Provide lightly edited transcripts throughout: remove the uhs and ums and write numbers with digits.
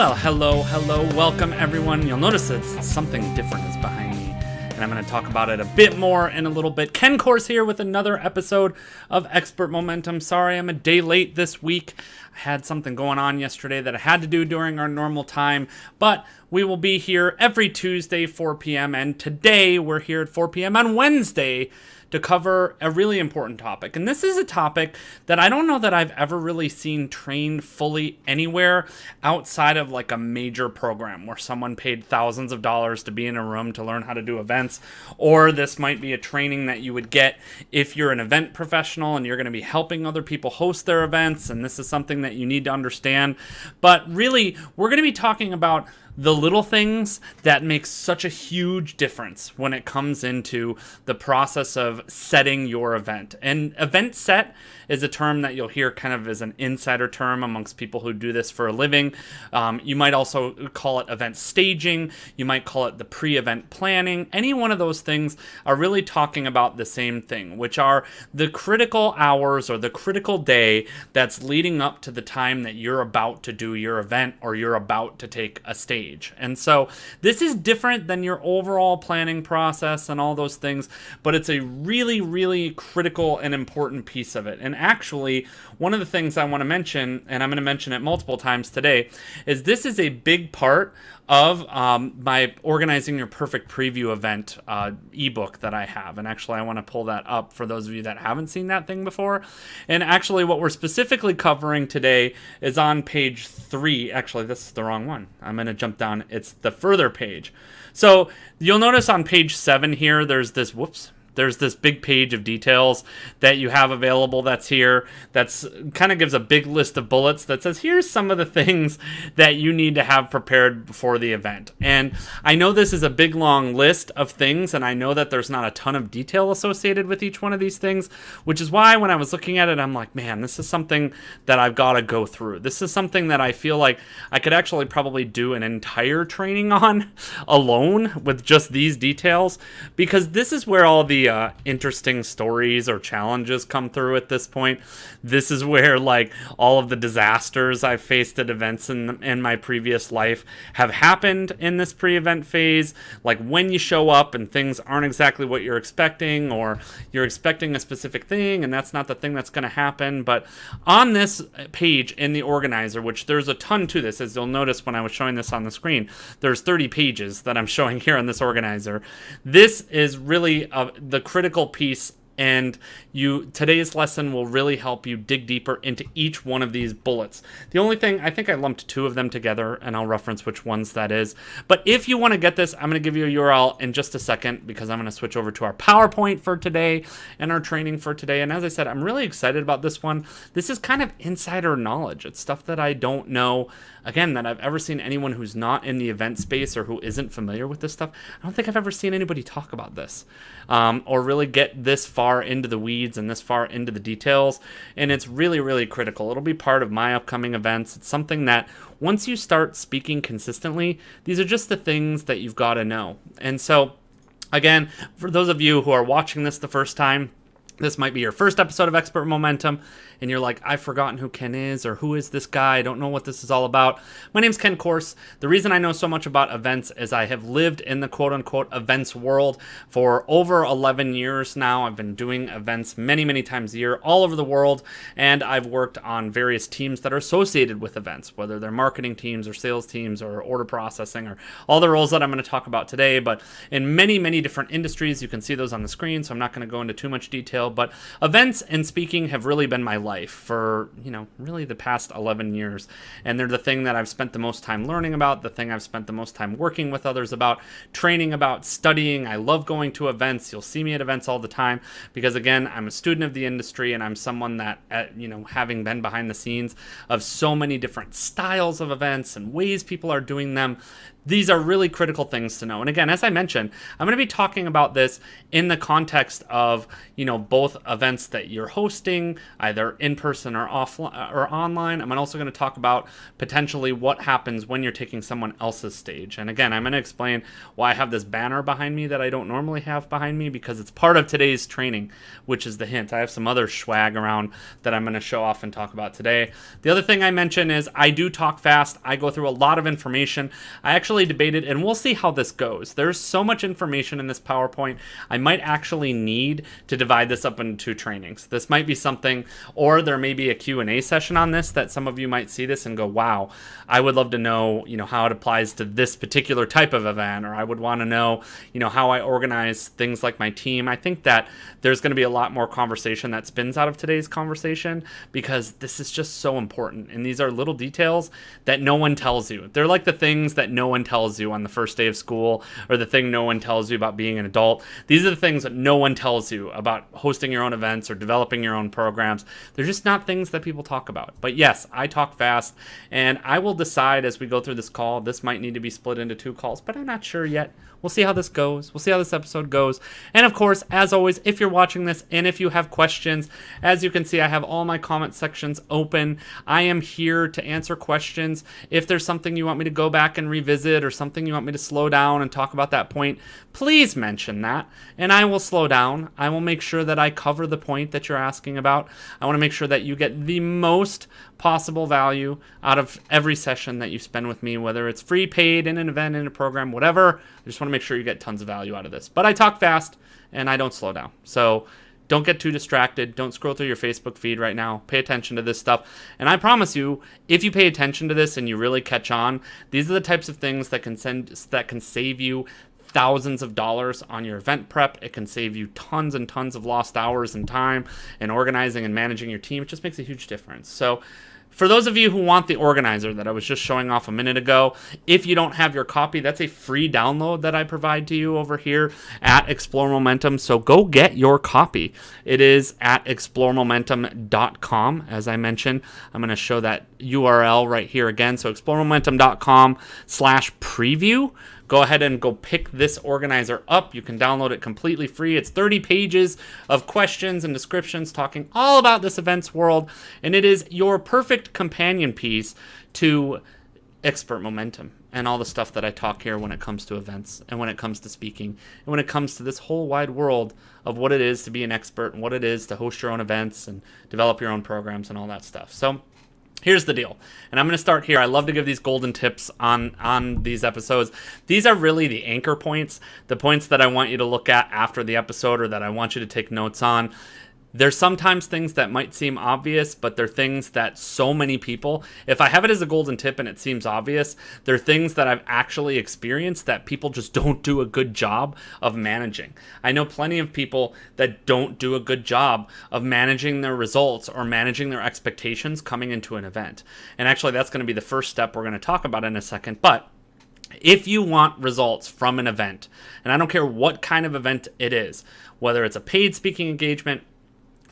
Hello, welcome everyone. You'll notice that something different is behind me, and I'm going to talk about it a bit more in a little bit. Ken Course here with another episode of Expert Momentum. Sorry, I'm a day late this week. I had something going on yesterday that I had to do during our normal time, but we will be here every Tuesday, 4 p.m., and today we're here at 4 p.m. on Wednesday to cover a really important topic. And this is a topic that I don't know that I've ever really seen trained fully anywhere outside of like a major program where someone paid thousands of dollars to be in a room to learn how to do events. Or this might be a training that you would get if you're an event professional and you're going to be helping other people host their events. And this is something that you need to understand. But really, we're going to be talking about the little things that make such a huge difference when it comes into the process of setting your event. And event set is a term that you'll hear kind of as an insider term amongst people who do this for a living. You might also call it event staging. You might call it the pre-event planning. Any one of those things are really talking about the same thing, which are the critical hours or the critical day that's leading up to the time that you're about to do your event or you're about to take a stage. And so this is different than your overall planning process and all those things, but it's a really, really critical and important piece of it. And actually, one of the things I want to mention, and I'm going to mention it multiple times today, is this is a big part of my Organizing Your Perfect Preview event ebook that I have. And actually, I want to pull that up for those of you that haven't seen that thing before. And actually, what we're specifically covering today is on page 3. Actually, this is the wrong one. I'm going to jump down. It's the further page. So you'll notice on page 7 here, there's this big page of details that you have available that's here. That's kind of gives a big list of bullets that says, here's some of the things that you need to have prepared before the event. And I know this is a big, long list of things, and I know that there's not a ton of detail associated with each one of these things, which is why when I was looking at it, I'm like, man, this is something that I've got to go through. This is something that I feel like I could actually probably do an entire training on alone with just these details, because this is where all the interesting stories or challenges come through at this point. This is where like all of the disasters I've faced at events in my previous life have happened in this pre-event phase. Like when you show up and things aren't exactly what you're expecting, or you're expecting a specific thing and that's not the thing that's going to happen. But on this page in the organizer, which there's a ton to this, as you'll notice when I was showing this on the screen, there's 30 pages that I'm showing here on this organizer. This is really the critical piece, and today's lesson will really help you dig deeper into each one of these bullets. The only thing, I think I lumped 2 of them together, and I'll reference which ones that is. But if you want to get this, I'm going to give you a URL in just a second, because I'm going to switch over to our PowerPoint for today and our training for today. And as I said, I'm really excited about this one. This is kind of insider knowledge. It's stuff that I don't know, again, that I've ever seen anyone who's not in the event space or who isn't familiar with this stuff. I don't think I've ever seen anybody talk about this or really get this far into the weeds and this far into the details. And it's really, really critical. It'll be part of my upcoming events. It's something that once you start speaking consistently, these are just the things that you've got to know. And so, again, for those of you who are watching this the first time, this might be your first episode of Expert Momentum, and you're like, I've forgotten who Ken is, or who is this guy? I don't know what this is all about. My name's Ken Course. The reason I know so much about events is I have lived in the quote-unquote events world for over 11 years now. I've been doing events many, many times a year all over the world, and I've worked on various teams that are associated with events, whether they're marketing teams or sales teams or order processing or all the roles that I'm going to talk about today. But in many, many different industries, you can see those on the screen, so I'm not going to go into too much detail. But events and speaking have really been my life for, really the past 11 years. And they're the thing that I've spent the most time learning about, the thing I've spent the most time working with others about, training about, studying. I love going to events. You'll see me at events all the time because, again, I'm a student of the industry, and I'm someone that, having been behind the scenes of so many different styles of events and ways people are doing them, These are really critical things to know. And again, as I mentioned, I'm going to be talking about this in the context of, both events that you're hosting, either in person or offline or online. I'm also going to talk about potentially what happens when you're taking someone else's stage. And again, I'm going to explain why I have this banner behind me that I don't normally have behind me, because it's part of today's training, which is the hint. I have some other swag around that I'm going to show off and talk about today. The other thing I mentioned is I do talk fast. I go through a lot of information. I actually debated, and we'll see how this goes. There's so much information in this PowerPoint. I might actually need to divide this up into trainings. This might be something, or there may be a Q&A session on this that some of you might see this and go, wow, I would love to know, how it applies to this particular type of event, or I would want to know, how I organize things like my team. I think that there's going to be a lot more conversation that spins out of today's conversation, because this is just so important. And these are little details that no one tells you. They're like the things that no one tells you on the first day of school, or the thing no one tells you about being an adult. These are the things that no one tells you about hosting your own events or developing your own programs. They're just not things that people talk about. But yes, I talk fast, and I will decide as we go through this call. This might need to be split into 2 calls, but I'm not sure yet. We'll see how this goes. We'll see how this episode goes. And of course, as always, if you're watching this and if you have questions, as you can see, I have all my comment sections open. I am here to answer questions. If there's something you want me to go back and revisit, or something you want me to slow down and talk about that point, please mention that, and I will slow down. I will make sure that I cover the point that you're asking about. I want to make sure that you get the most possible value out of every session that you spend with me, whether it's free, paid, in an event, in a program, whatever. I just want to make sure you get tons of value out of this. But I talk fast and I don't slow down. So don't get too distracted. Don't scroll through your Facebook feed right now. Pay attention to this stuff. And I promise you, if you pay attention to this and you really catch on, these are the types of things that can save you thousands of dollars on your event prep. It can save you tons and tons of lost hours and time in organizing and managing your team. It just makes a huge difference. So for those of you who want the organizer that I was just showing off a minute ago, if you don't have your copy, that's a free download that I provide to you over here at Explore Momentum. So go get your copy. It is at exploremomentum.com. As I mentioned, I'm going to show that URL right here again. So exploremomentum.com/preview. Go ahead and go pick this organizer up. You can download it completely free. It's 30 pages of questions and descriptions talking all about this events world, and it is your perfect companion piece to Expert Momentum and all the stuff that I talk here when it comes to events and when it comes to speaking and when it comes to this whole wide world of what it is to be an expert and what it is to host your own events and develop your own programs and all that stuff. So here's the deal, and I'm going to start here. I love to give these golden tips on these episodes. These are really the anchor points, the points that I want you to look at after the episode, or that I want you to take notes on. There's sometimes things that might seem obvious, but they're things that so many people, if I have it as a golden tip and it seems obvious, they're things that I've actually experienced that people just don't do a good job of managing. I know plenty of people that don't do a good job of managing their results or managing their expectations coming into an event. And actually, that's going to be the first step we're going to talk about in a second. But if you want results from an event, and I don't care what kind of event it is, whether it's a paid speaking engagement,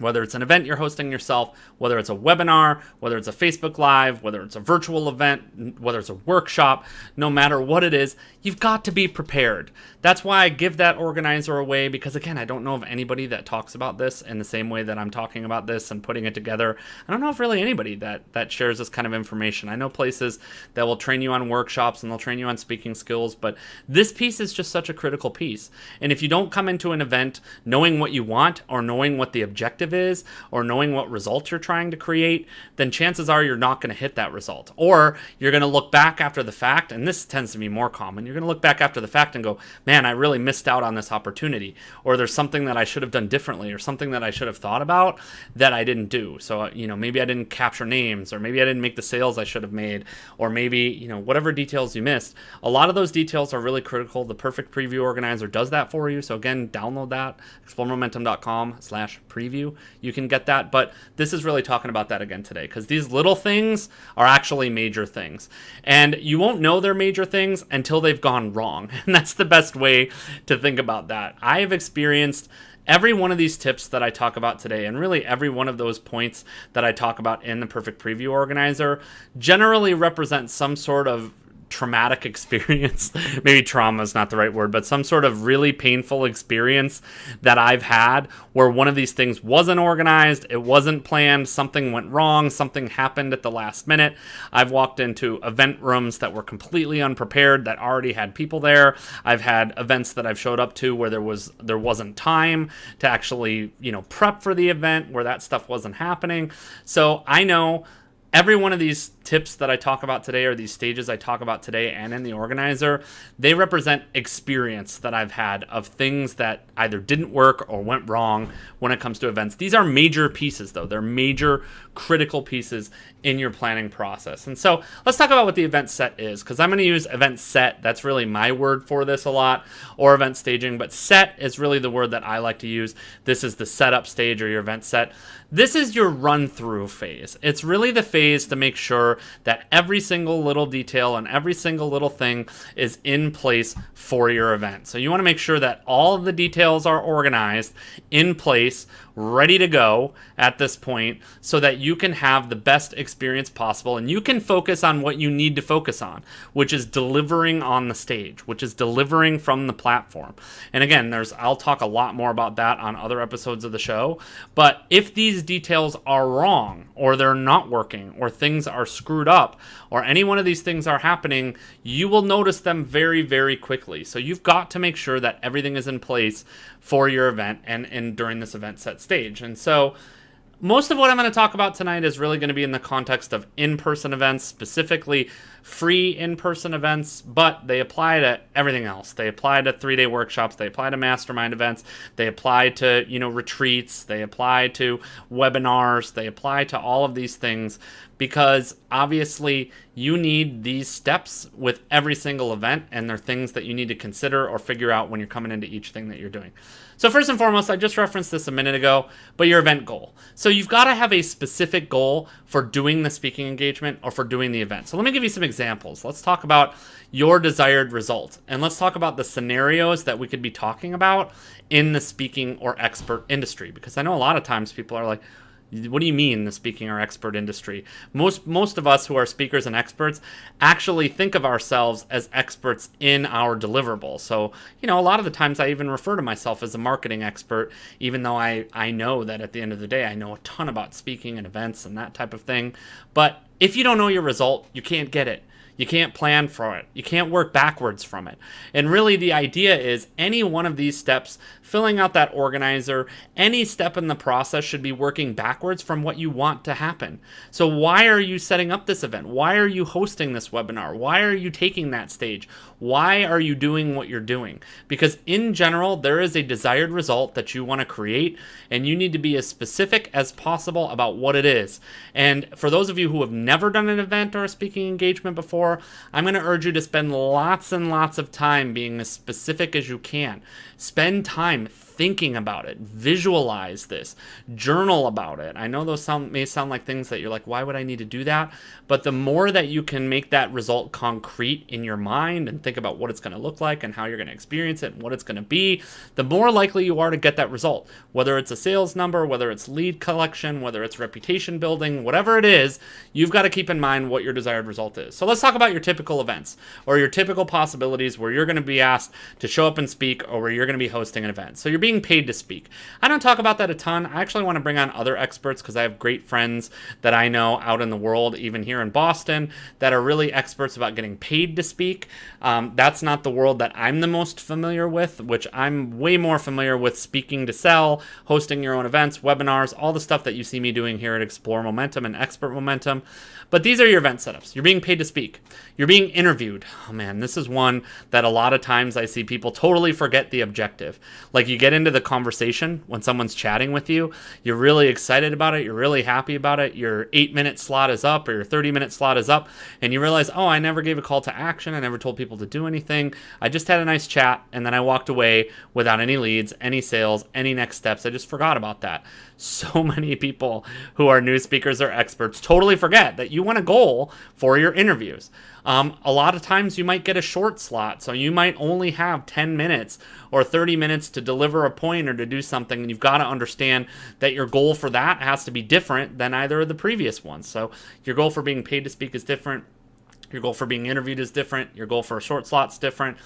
whether it's an event you're hosting yourself, whether it's a webinar, whether it's a Facebook Live, whether it's a virtual event, whether it's a workshop, no matter what it is, you've got to be prepared. That's why I give that organizer away, because again, I don't know of anybody that talks about this in the same way that I'm talking about this and putting it together. I don't know if really anybody that shares this kind of information. I know places that will train you on workshops and they'll train you on speaking skills, but this piece is just such a critical piece. And if you don't come into an event knowing what you want, or knowing what the objective is, or knowing what result you're trying to create, then chances are you're not going to hit that result. Or you're going to look back after the fact, and this tends to be more common, you're going to look back after the fact and go, man, I really missed out on this opportunity, or there's something that I should have done differently, or something that I should have thought about that I didn't do. So, maybe I didn't capture names, or maybe I didn't make the sales I should have made, or maybe, whatever details you missed. A lot of those details are really critical. The Perfect Preview Organizer does that for you. So again, download that, exploremomentum.com/preview. You can get that, but this is really talking about that again today, because these little things are actually major things, and you won't know they're major things until they've gone wrong. And that's the best way to think about that. I have experienced every one of these tips that I talk about today, and really every one of those points that I talk about in the Perfect Preview Organizer, generally represents some sort of traumatic experience. Maybe trauma is not the right word, but some sort of really painful experience that I've had where one of these things wasn't organized, it wasn't planned, something went wrong, something happened at the last minute. I've walked into event rooms that were completely unprepared, that already had people there. I've had events that I've showed up to where there wasn't time to actually, prep for the event, where that stuff wasn't happening. So I know every one of these tips that I talk about today, or these stages I talk about today and in the organizer, they represent experience that I've had of things that either didn't work or went wrong when it comes to events. These are major pieces, though. They're major critical pieces in your planning process. And so let's talk about what the event set is, because I'm going to use event set. That's really my word for this a lot, or event staging, but set is really the word that I like to use. This is the setup stage, or your event set. This is your run-through phase. It's really the phase to make sure that every single little detail and every single little thing is in place for your event. So you want to make sure that all of the details are organized, in place, ready to go at this point, so that you can have the best experience possible and you can focus on what you need to focus on, which is delivering on the stage, which is delivering from the platform. And again, I'll talk a lot more about that on other episodes of the show. But if these details are wrong, or they're not working, or things are screwed up, or any one of these things are happening, you will notice them very, very quickly. So you've got to make sure that everything is in place for your event and during this event set stage. And so most of what I'm going to talk about tonight is really going to be in the context of in-person events, specifically free in-person events, but they apply to everything else. They apply to 3-day workshops, they apply to mastermind events, they apply to, retreats, they apply to webinars, they apply to all of these things, because obviously you need these steps with every single event, and they're things that you need to consider or figure out when you're coming into each thing that you're doing. So first and foremost, I just referenced this a minute ago, but your event goal. So you've got to have a specific goal for doing the speaking engagement or for doing the event. So let me give you some examples. Let's talk about your desired result, and let's talk about the scenarios that we could be talking about in the speaking or expert industry, because I know a lot of times people are like, what do you mean the speaking or expert industry? Most of us who are speakers and experts actually think of ourselves as experts in our deliverables. So, a lot of the times I even refer to myself as a marketing expert, even though I know that at the end of the day, I know a ton about speaking and events and that type of thing. But if you don't know your result, you can't get it. You can't plan for it. You can't work backwards from it. And really the idea is any one of these steps, filling out that organizer, any step in the process should be working backwards from what you want to happen. So why are you setting up this event? Why are you hosting this webinar? Why are you taking that stage? Why are you doing what you're doing? Because in general, there is a desired result that you want to create, and you need to be as specific as possible about what it is. And for those of you who have never done an event or a speaking engagement before, I'm going to urge you to spend lots and lots of time being as specific as you can. Spend time thinking about it, visualize this, journal about it. I know those may sound like things that you're like, why would I need to do that? But the more that you can make that result concrete in your mind and think about what it's going to look like and how you're going to experience it and what it's going to be, the more likely you are to get that result. Whether it's a sales number, whether it's lead collection, whether it's reputation building, whatever it is, you've got to keep in mind what your desired result is. So let's talk about your typical events or your typical possibilities where you're going to be asked to show up and speak, or where you're going to be hosting an event. So you're being paid to speak. I don't talk about that a ton. I actually want to bring on other experts because I have great friends that I know out in the world, even here in Boston, that are really experts about getting paid to speak. That's not the world that I'm the most familiar with, which I'm way more familiar with speaking to sell, hosting your own events, webinars, all the stuff that you see me doing here at Explore Momentum and Expert Momentum. But these are your event setups. You're being paid to speak. You're being interviewed. Oh man, this is one that a lot of times I see people totally forget the objective. Like you get into the conversation when someone's chatting with you, you're really excited about it, you're really happy about it, your 8-minute slot is up or your 30-minute slot is up, and you realize, oh, I never gave a call to action, I never told people to do anything, I just had a nice chat, and then I walked away without any leads, any sales, any next steps. I just forgot about that. So many people who are new speakers or experts totally forget that you want a goal for your interviews. A lot of times you might get a short slot, so you might only have 10 minutes or 30 minutes to deliver a point or to do something, and you've got to understand that your goal for that has to be different than either of the previous ones. So your goal for being paid to speak is different. Your goal for being interviewed is different. Your goal for a short slot's different.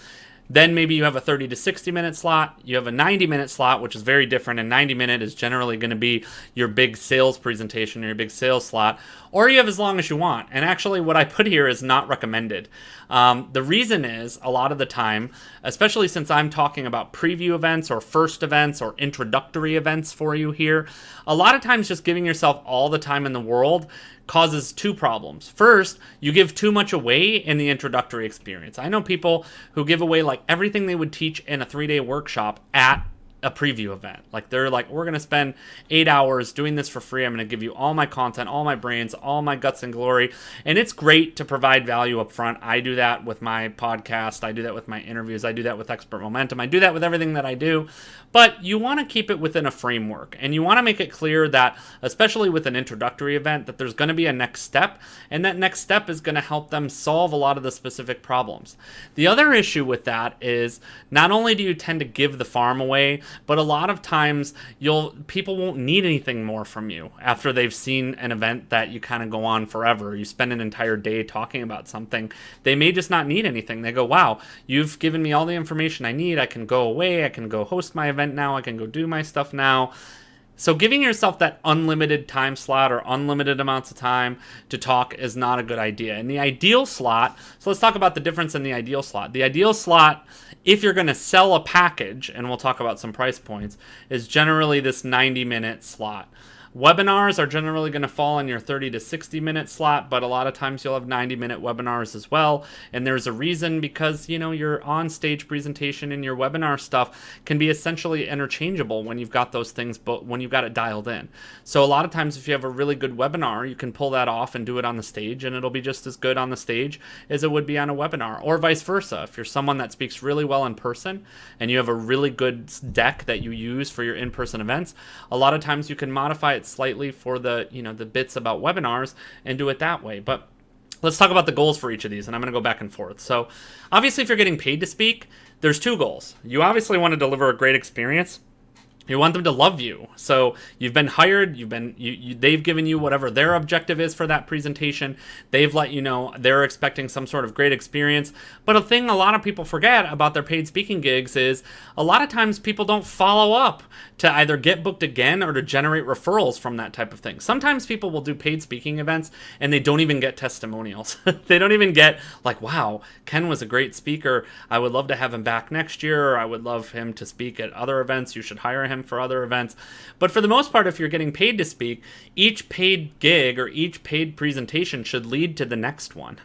Then maybe you have a 30 to 60 minute slot. You have a 90-minute slot, which is very different. And 90-minute is generally going to be your big sales presentation or your big sales slot. Or you have as long as you want. And actually what I put here is not recommended. The reason is a lot of the time, especially since I'm talking about preview events or first events or introductory events for you here, a lot of times just giving yourself all the time in the world causes two problems. First, you give too much away in the introductory experience. I know people who give away like everything they would teach in a 3-day workshop at a preview event. Like they're like, we're going to spend 8 hours doing this for free. I'm going to give you all my content, all my brains, all my guts and glory. And it's great to provide value up front. I do that with my podcast. I do that with my interviews. I do that with Expert Momentum. I do that with everything that I do. But you want to keep it within a framework. And you want to make it clear that, especially with an introductory event, that there's going to be a next step. And that next step is going to help them solve a lot of the specific problems. The other issue with that is not only do you tend to give the farm away, but a lot of times people won't need anything more from you after they've seen an event that you kind of go on forever. You spend an entire day talking about something. They may just not need anything. They go, wow, you've given me all the information I need. I can go away. I can go host my event now. I can go do my stuff now. So giving yourself that unlimited time slot or unlimited amounts of time to talk is not a good idea. In the ideal slot, so let's talk about the difference in the ideal slot. The ideal slot, if you're going to sell a package, and we'll talk about some price points, is generally this 90-minute slot. Webinars are generally going to fall in your 30 to 60 minute slot, but a lot of times you'll have 90-minute webinars as well. And there's a reason, because, you know, your on-stage presentation and your webinar stuff can be essentially interchangeable when you've got those things, but when you've got it dialed in. So a lot of times if you have a really good webinar, you can pull that off and do it on the stage, and it'll be just as good on the stage as it would be on a webinar, or vice versa. If you're someone that speaks really well in person and you have a really good deck that you use for your in-person events, a lot of times you can modify it slightly for the, you know, the bits about webinars and do it that way. But let's talk about the goals for each of these, and I'm going to go back and forth. So obviously if you're getting paid to speak, there's two goals. You obviously want to deliver a great experience. You want them to love you. So you've been hired, they've given you whatever their objective is for that presentation. They've let you know they're expecting some sort of great experience. But a thing a lot of people forget about their paid speaking gigs is a lot of times people don't follow up to either get booked again or to generate referrals from that type of thing. Sometimes people will do paid speaking events and they don't even get testimonials. They don't even get like, wow, Ken was a great speaker. I would love to have him back next year, or I would love him to speak at other events. You should hire him for other events. But for the most part, if you're getting paid to speak, each paid gig or each paid presentation should lead to the next one.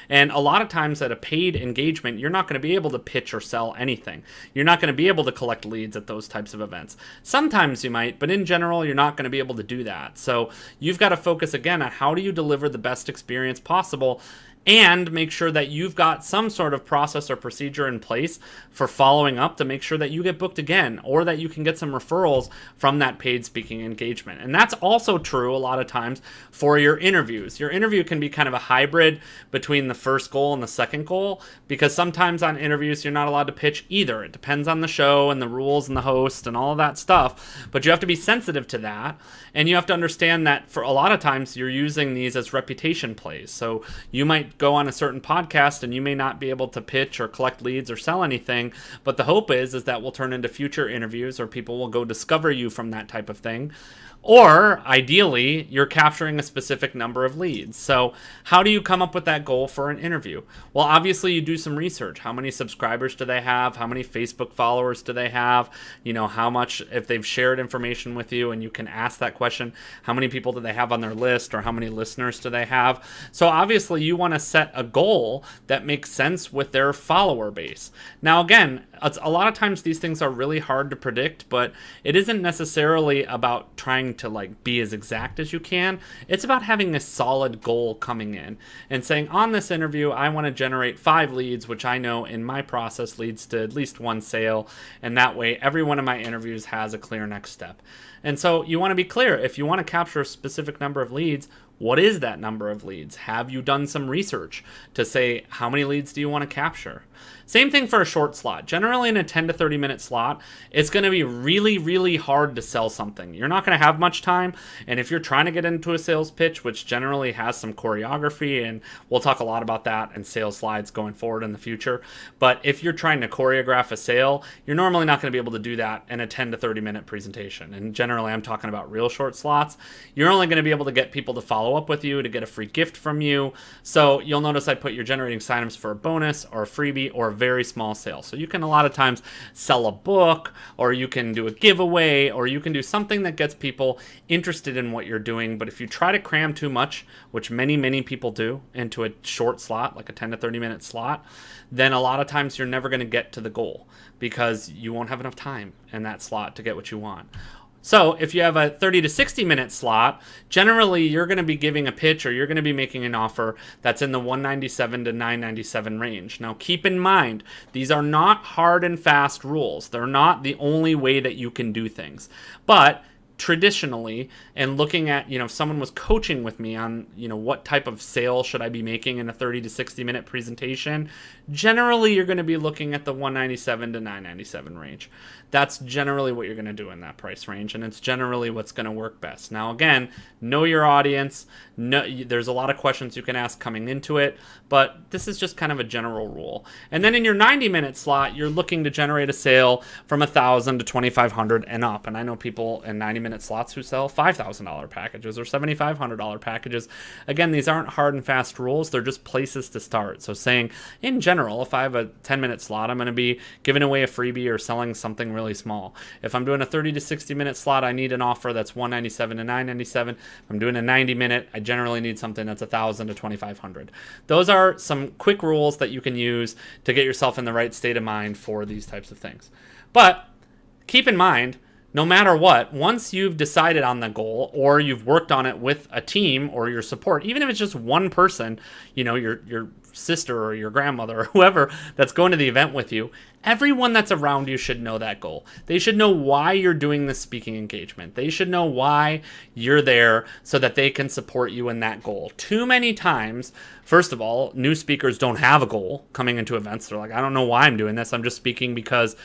And a lot of times at a paid engagement, you're not going to be able to pitch or sell anything. You're not going to be able to collect leads at those types of events. Sometimes you might, but in general, you're not going to be able to do that. So you've got to focus again on how do you deliver the best experience possible, and make sure that you've got some sort of process or procedure in place for following up to make sure that you get booked again, or that you can get some referrals from that paid speaking engagement. And that's also true a lot of times for your interviews. Your interview can be kind of a hybrid between the first goal and the second goal, because sometimes on interviews you're not allowed to pitch either. It depends on the show and the rules and the host and all of that stuff, but you have to be sensitive to that, and you have to understand that for a lot of times you're using these as reputation plays. So you might go on a certain podcast and you may not be able to pitch or collect leads or sell anything, but the hope is that will turn into future interviews, or people will go discover you from that type of thing. Or ideally, you're capturing a specific number of leads. So how do you come up with that goal for an interview? Well, obviously you do some research. How many subscribers do they have? How many Facebook followers do they have? You know, how much, if they've shared information with you, and you can ask that question, how many people do they have on their list, or how many listeners do they have? So obviously you want to set a goal that makes sense with their follower base. Now, again, a lot of times these things are really hard to predict, but it isn't necessarily about trying to like be as exact as you can. It's about having a solid goal coming in and saying, on this interview, I want to generate 5 leads, which I know in my process leads to at least 1 sale. And that way, every one of my interviews has a clear next step. And so you want to be clear. If you want to capture a specific number of leads, what is that number of leads? Have you done some research to say, how many leads do you want to capture? Same thing for a short slot. Generally in a 10 to 30 minute slot, it's going to be really, really hard to sell something. You're not going to have much time. And if you're trying to get into a sales pitch, which generally has some choreography, and we'll talk a lot about that in sales slides going forward in the future. But if you're trying to choreograph a sale, you're normally not going to be able to do that in a 10 to 30 minute presentation. And generally, I'm talking about real short slots. You're only going to be able to get people to follow up with you, to get a free gift from you. So you'll notice I put you're generating signups for a bonus or a freebie or a very small sale. So you can a lot of times sell a book, or you can do a giveaway, or you can do something that gets people interested in what you're doing. But if you try to cram too much, which many people do, into a short slot, like a 10 to 30 minute slot, then a lot of times you're never going to get to the goal because you won't have enough time in that slot to get what you want. So if you have a 30 to 60 minute slot, generally you're going to be giving a pitch, or you're going to be making an offer that's in the $197 to $997 range. Now keep in mind, these are not hard and fast rules. They're not the only way that you can do things. But traditionally, and looking at, if someone was coaching with me on, what type of sale should I be making in a 30 to 60 minute presentation, generally you're going to be looking at the $197 to $997 range. That's generally what you're going to do in that price range, and it's generally what's going to work best. Now, again, know your audience. There's a lot of questions you can ask coming into it, but this is just kind of a general rule. And then in your 90-minute slot, you're looking to generate a sale from $1,000 to $2,500 and up. And I know people in 90-minute slots who sell $5,000 packages or $7,500 packages. Again, these aren't hard and fast rules. They're just places to start. So saying, in general, if I have a 10-minute slot, I'm going to be giving away a freebie or selling something really small. If I'm doing a 30 to 60-minute slot, I need an offer that's $197 to $997. If I'm doing a 90-minute, I generally need something that's $1,000 to $2,500. Those are some quick rules that you can use to get yourself in the right state of mind for these types of things. But keep in mind, no matter what, once you've decided on the goal, or you've worked on it with a team or your support, even if it's just one person, your sister or your grandmother or whoever that's going to the event with you, everyone that's around you should know that goal. They should know why you're doing this speaking engagement. They should know why you're there so that they can support you in that goal. Too many times, first of all, new speakers don't have a goal coming into events. They're like, I don't know why I'm doing this. I'm just speaking because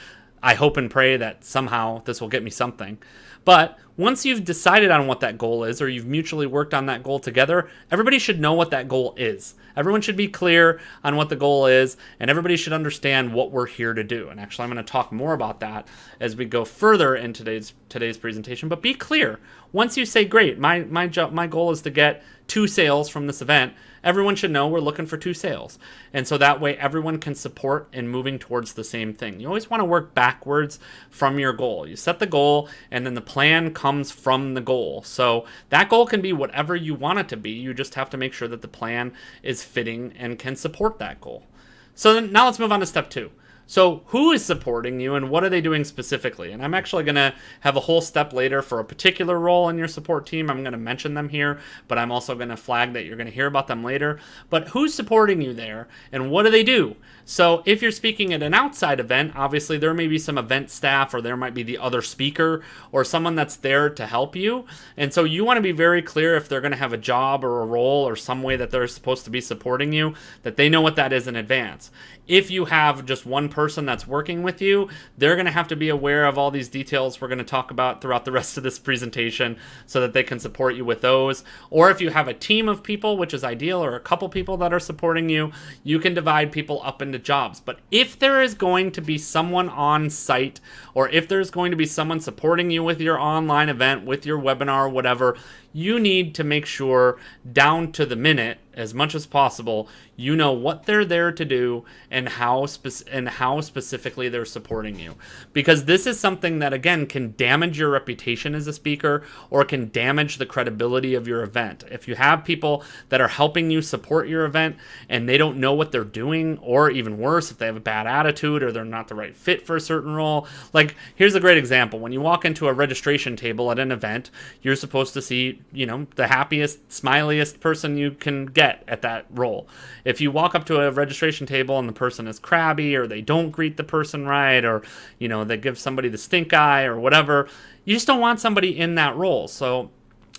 I hope and pray that somehow this will get me something. But once you've decided on what that goal is, or you've mutually worked on that goal together, everybody should know what that goal is. Everyone should be clear on what the goal is, and everybody should understand what we're here to do. And actually, I'm going to talk more about that as we go further in today's presentation. But be clear. Once you say, great, my goal is to get 2 sales from this event, everyone should know we're looking for 2 sales. And so that way everyone can support in moving towards the same thing. You always want to work backwards from your goal. You set the goal, and then the plan comes from the goal. So that goal can be whatever you want it to be. You just have to make sure that the plan is fitting and can support that goal. So then, now let's move on to step 2. So who is supporting you, and what are they doing specifically? And I'm actually going to have a whole step later for a particular role in your support team. I'm going to mention them here, but I'm also going to flag that you're going to hear about them later. But who's supporting you there, and what do they do? So if you're speaking at an outside event, obviously there may be some event staff, or there might be the other speaker or someone that's there to help you. And so you want to be very clear if they're going to have a job or a role or some way that they're supposed to be supporting you, that they know what that is in advance. If you have just one person that's working with you, they're going to have to be aware of all these details we're going to talk about throughout the rest of this presentation so that they can support you with those. Or if you have a team of people, which is ideal, or a couple people that are supporting you, you can divide people up into jobs. But if there is going to be someone on site, or if there's going to be someone supporting you with your online event, with your webinar, whatever, you need to make sure down to the minute, as much as possible, you know what they're there to do and how specifically they're supporting you. Because this is something that, again, can damage your reputation as a speaker, or can damage the credibility of your event. If you have people that are helping you support your event and they don't know what they're doing, or even worse, if they have a bad attitude or they're not the right fit for a certain role. Like, here's a great example. When you walk into a registration table at an event, you're supposed to see, the happiest, smiliest person you can get at that role. If you walk up to a registration table and the person is crabby, or they don't greet the person right, or they give somebody the stink eye or whatever, you just don't want somebody in that role. So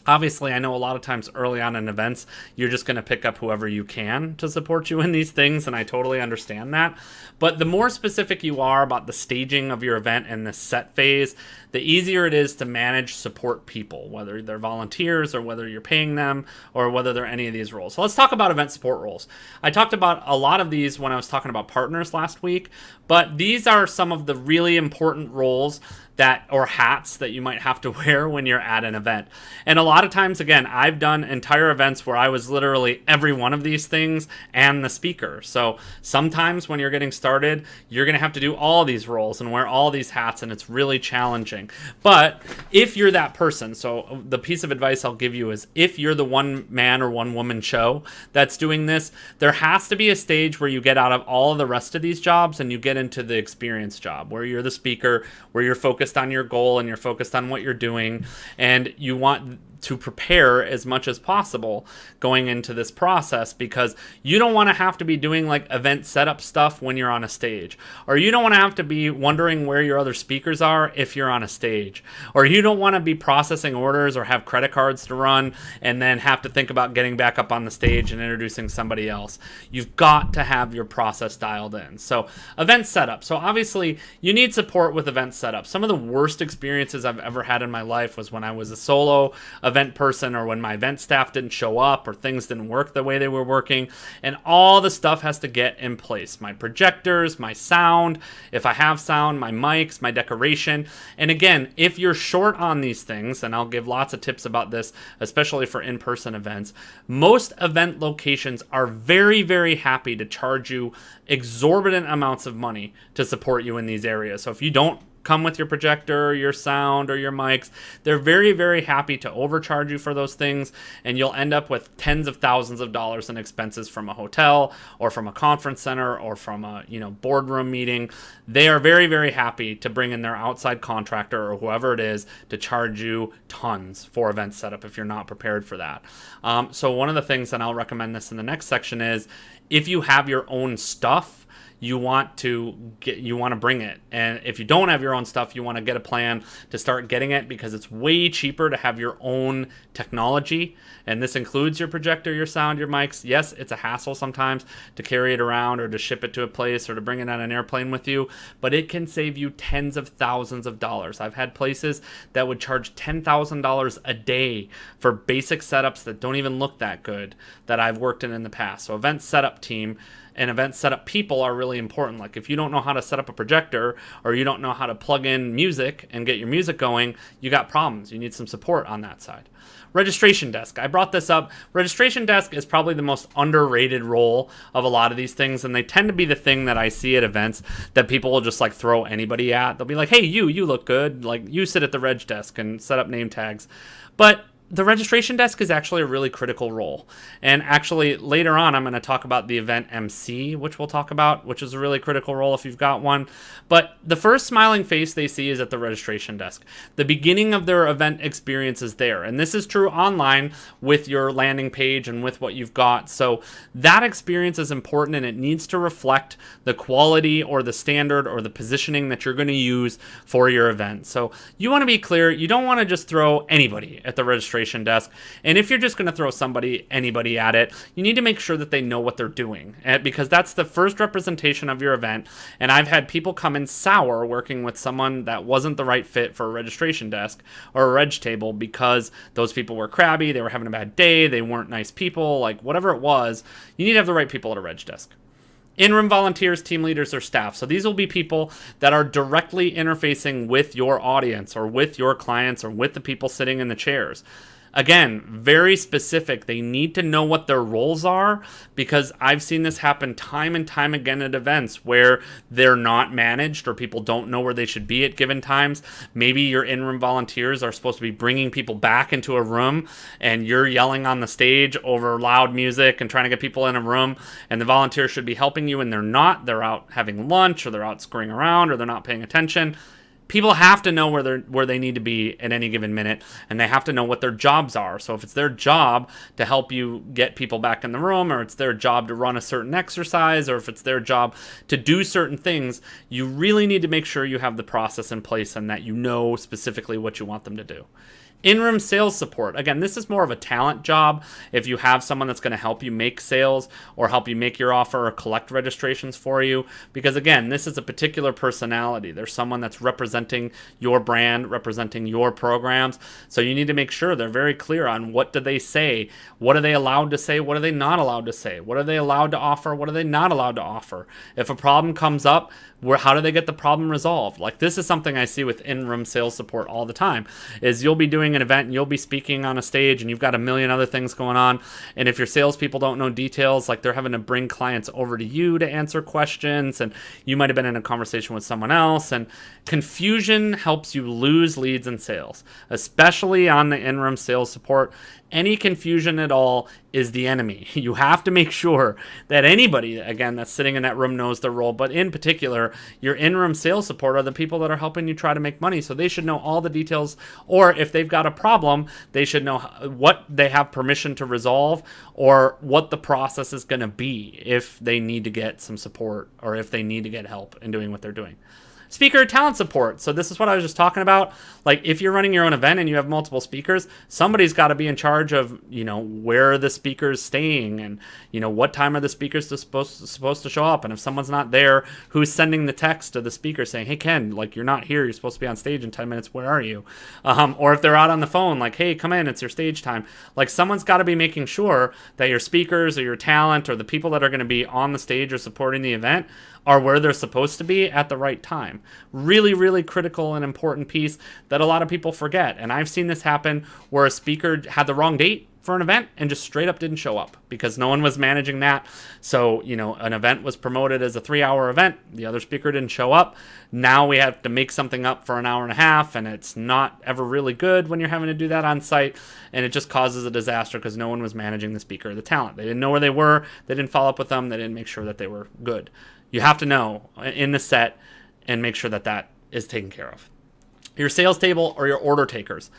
Obviously, I know a lot of times early on in events, you're just going to pick up whoever you can to support you in these things, and I totally understand that. But the more specific you are about the staging of your event and the set phase, the easier it is to manage support people, whether they're volunteers or whether you're paying them or whether they're any of these roles. So let's talk about event support roles. I talked about a lot of these when I was talking about partners last week, but these are some of the really important roles or hats that you might have to wear when you're at an event. And a lot of times, again, I've done entire events where I was literally every one of these things and the speaker. So sometimes when you're getting started, you're going to have to do all these roles and wear all these hats, and it's really challenging. But if you're that person, so the piece of advice I'll give you is, if you're the one man or one woman show that's doing this, there has to be a stage where you get out of all of the rest of these jobs and you get into the experience job, where you're the speaker, where you're focused on your goal and you're focused on what you're doing, and you want to prepare as much as possible going into this process, because you don't want to have to be doing like event setup stuff when you're on a stage, or you don't want to have to be wondering where your other speakers are if you're on a stage, or you don't want to be processing orders or have credit cards to run and then have to think about getting back up on the stage and introducing somebody else. You've got to have your process dialed in. So event setup. So obviously you need support with event setup. Some of the worst experiences I've ever had in my life was when I was a solo event person, or when my event staff didn't show up, or things didn't work the way they were working, and all the stuff has to get in place. My projectors, my sound, if I have sound, my mics, my decoration. And again, if you're short on these things, and I'll give lots of tips about this, especially for in-person events, most event locations are very, very happy to charge you exorbitant amounts of money to support you in these areas. So if you don't come with your projector, your sound, or your mics, they're very, very happy to overcharge you for those things, and you'll end up with tens of thousands of dollars in expenses from a hotel or from a conference center or from a boardroom meeting. They are very, very happy to bring in their outside contractor or whoever it is to charge you tons for event setup if you're not prepared for that. So one of the things, and I'll recommend this in the next section, is if you have your own stuff, you want to bring it. And if you don't have your own stuff, you want to get a plan to start getting it, because it's way cheaper to have your own technology. And this includes your projector, your sound, your mics. Yes, it's a hassle sometimes to carry it around or to ship it to a place or to bring it on an airplane with you, but it can save you tens of thousands of dollars. I've had places that would charge $10,000 a day for basic setups that don't even look that good that I've worked in the past. So event setup team and event setup people are really important. Like if you don't know how to set up a projector, or you don't know how to plug in music and get your music going, you got problems. You need some support on that side. Registration desk. I brought this up. Registration desk is probably the most underrated role of a lot of these things, and they tend to be the thing that I see at events that people will just like throw anybody at. They'll be like, hey, you look good. Like, you sit at the reg desk and set up name tags. But the registration desk is actually a really critical role. And actually, later on, I'm going to talk about the event MC, which we'll talk about, which is a really critical role if you've got one. But the first smiling face they see is at the registration desk. The beginning of their event experience is there. And this is true online with your landing page and with what you've got. So that experience is important, and it needs to reflect the quality or the standard or the positioning that you're going to use for your event. So you want to be clear. You don't want to just throw anybody at the registration desk. And if you're just going to throw anybody at it, you need to make sure that they know what they're doing, because that's the first representation of your event. And I've had people come in sour working with someone that wasn't the right fit for a registration desk or a reg table, because those people were crabby, they were having a bad day, they weren't nice people, like whatever it was. You need to have the right people at a reg desk. In-room volunteers, team leaders, or staff. So these will be people that are directly interfacing with your audience or with your clients or with the people sitting in the chairs. Again, very specific. They need to know what their roles are, because I've seen this happen time and time again at events where they're not managed or people don't know where they should be at given times. Maybe your in-room volunteers are supposed to be bringing people back into a room, and you're yelling on the stage over loud music and trying to get people in a room, and the volunteers should be helping you, and they're not. They're out having lunch, or they're out screwing around, or they're not paying attention. People have to know where they need to be at any given minute, and they have to know what their jobs are. So if it's their job to help you get people back in the room, or it's their job to run a certain exercise, or if it's their job to do certain things, you really need to make sure you have the process in place and that you know specifically what you want them to do. In-room sales support. Again, this is more of a talent job if you have someone that's going to help you make sales or help you make your offer or collect registrations for you. Because again, this is a particular personality. There's someone that's representing your brand, representing your programs. So you need to make sure they're very clear on what do they say, what are they allowed to say, what are they not allowed to say, what are they allowed to offer, what are they not allowed to offer. If a problem comes up, how do they get the problem resolved? Like, this is something I see with in-room sales support all the time, is you'll be doing an event and you'll be speaking on a stage and you've got a million other things going on. And if your salespeople don't know details, like they're having to bring clients over to you to answer questions, and you might have been in a conversation with someone else, and confusion helps you lose leads and sales, especially on the in-room sales support. Any confusion at all is the enemy. You have to make sure that anybody, again, that's sitting in that room knows their role, but in particular, your in-room sales support are the people that are helping you try to make money, so they should know all the details, or if they've got a problem, they should know what they have permission to resolve or what the process is going to be if they need to get some support or if they need to get help in doing what they're doing. Speaker talent support. So this is what I was just talking about. Like, if you're running your own event and you have multiple speakers, somebody's got to be in charge of, where are the speakers staying, and, what time are the speakers supposed to show up? And if someone's not there, who's sending the text to the speaker saying, hey, Ken, like, you're not here. You're supposed to be on stage in 10 minutes. Where are you? Or if they're out on the phone, like, hey, come in. It's your stage time. Like, someone's got to be making sure that your speakers or your talent or the people that are going to be on the stage or supporting the event are where they're supposed to be at the right time. Really, really critical and important piece that a lot of people forget. And I've seen this happen where a speaker had the wrong date for an event and just straight up didn't show up because no one was managing that. So, an event was promoted as a 3-hour event. The other speaker didn't show up. Now we have to make something up for an hour and a half, and it's not ever really good when you're having to do that on site. And it just causes a disaster because no one was managing the speaker or the talent. They didn't know where they were. They didn't follow up with them. They didn't make sure that they were good. You have to know in the set and make sure that that is taken care of. Your sales table or your order takers.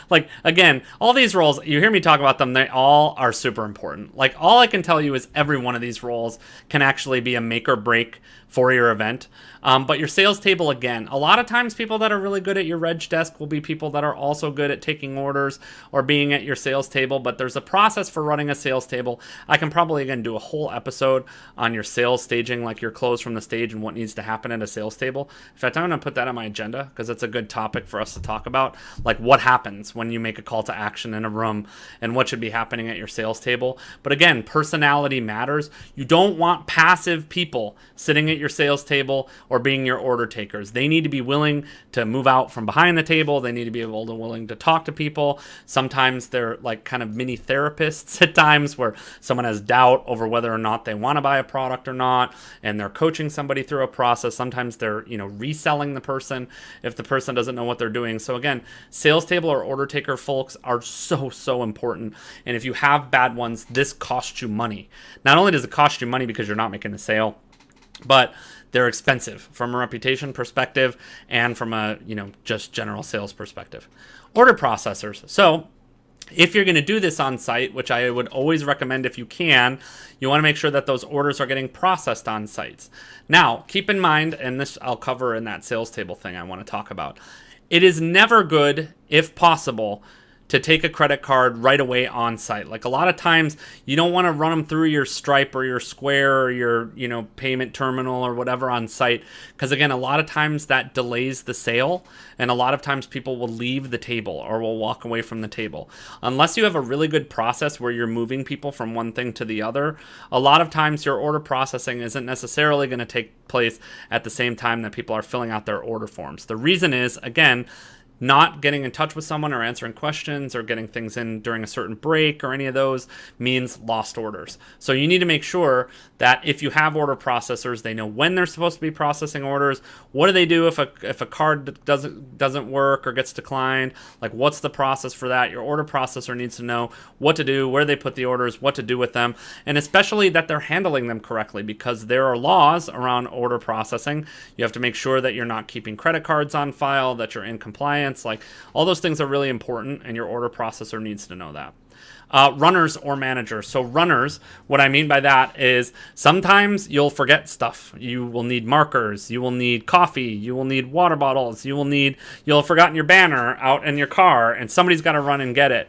Like, again, all these roles, you hear me talk about them, they all are super important. Like, all I can tell you is every one of these roles can actually be a make or break for your event. But your sales table, again, a lot of times people that are really good at your reg desk will be people that are also good at taking orders or being at your sales table. But there's a process for running a sales table. I can probably, again, do a whole episode on your sales staging, like your close from the stage and what needs to happen at a sales table. In fact, I'm going to put that on my agenda because it's a good topic for us to talk about. Like, what happens when you make a call to action in a room and what should be happening at your sales table. But again, personality matters. You don't want passive people sitting at your sales table or being your order takers. They need to be willing to move out from behind the table. They need to be willing to talk to people. Sometimes they're like kind of mini therapists at times where someone has doubt over whether or not they want to buy a product or not, and they're coaching somebody through a process. Sometimes they're, reselling the person if the person doesn't know what they're doing. So again, sales table or order taker folks are so important. And if you have bad ones, this costs you money. Not only does it cost you money because you're not making the sale, but they're expensive from a reputation perspective and from a, just general sales perspective. Order processors. So if you're going to do this on site, which I would always recommend if you can, you want to make sure that those orders are getting processed on sites. Now, keep in mind, and this I'll cover in that sales table thing I want to talk about, it is never good, if possible, to take a credit card right away on site. Like, a lot of times you don't want to run them through your Stripe or your Square or your, payment terminal or whatever on site. Because again, a lot of times that delays the sale, and a lot of times people will leave the table or will walk away from the table. Unless you have a really good process where you're moving people from one thing to the other, a lot of times your order processing isn't necessarily going to take place at the same time that people are filling out their order forms. The reason is, again, not getting in touch with someone or answering questions or getting things in during a certain break or any of those means lost orders. So you need to make sure that if you have order processors, they know when they're supposed to be processing orders. What do they do if a card doesn't work or gets declined? Like, what's the process for that? Your order processor needs to know what to do, where they put the orders, what to do with them, and especially that they're handling them correctly, because there are laws around order processing. You have to make sure that you're not keeping credit cards on file, that you're in compliance. Like, all those things are really important, and your order processor needs to know that. Runners or managers. So runners, what I mean by that is sometimes you'll forget stuff. You will need markers. You will need coffee. You will need water bottles. You'll have forgotten your banner out in your car, and somebody's got to run and get it.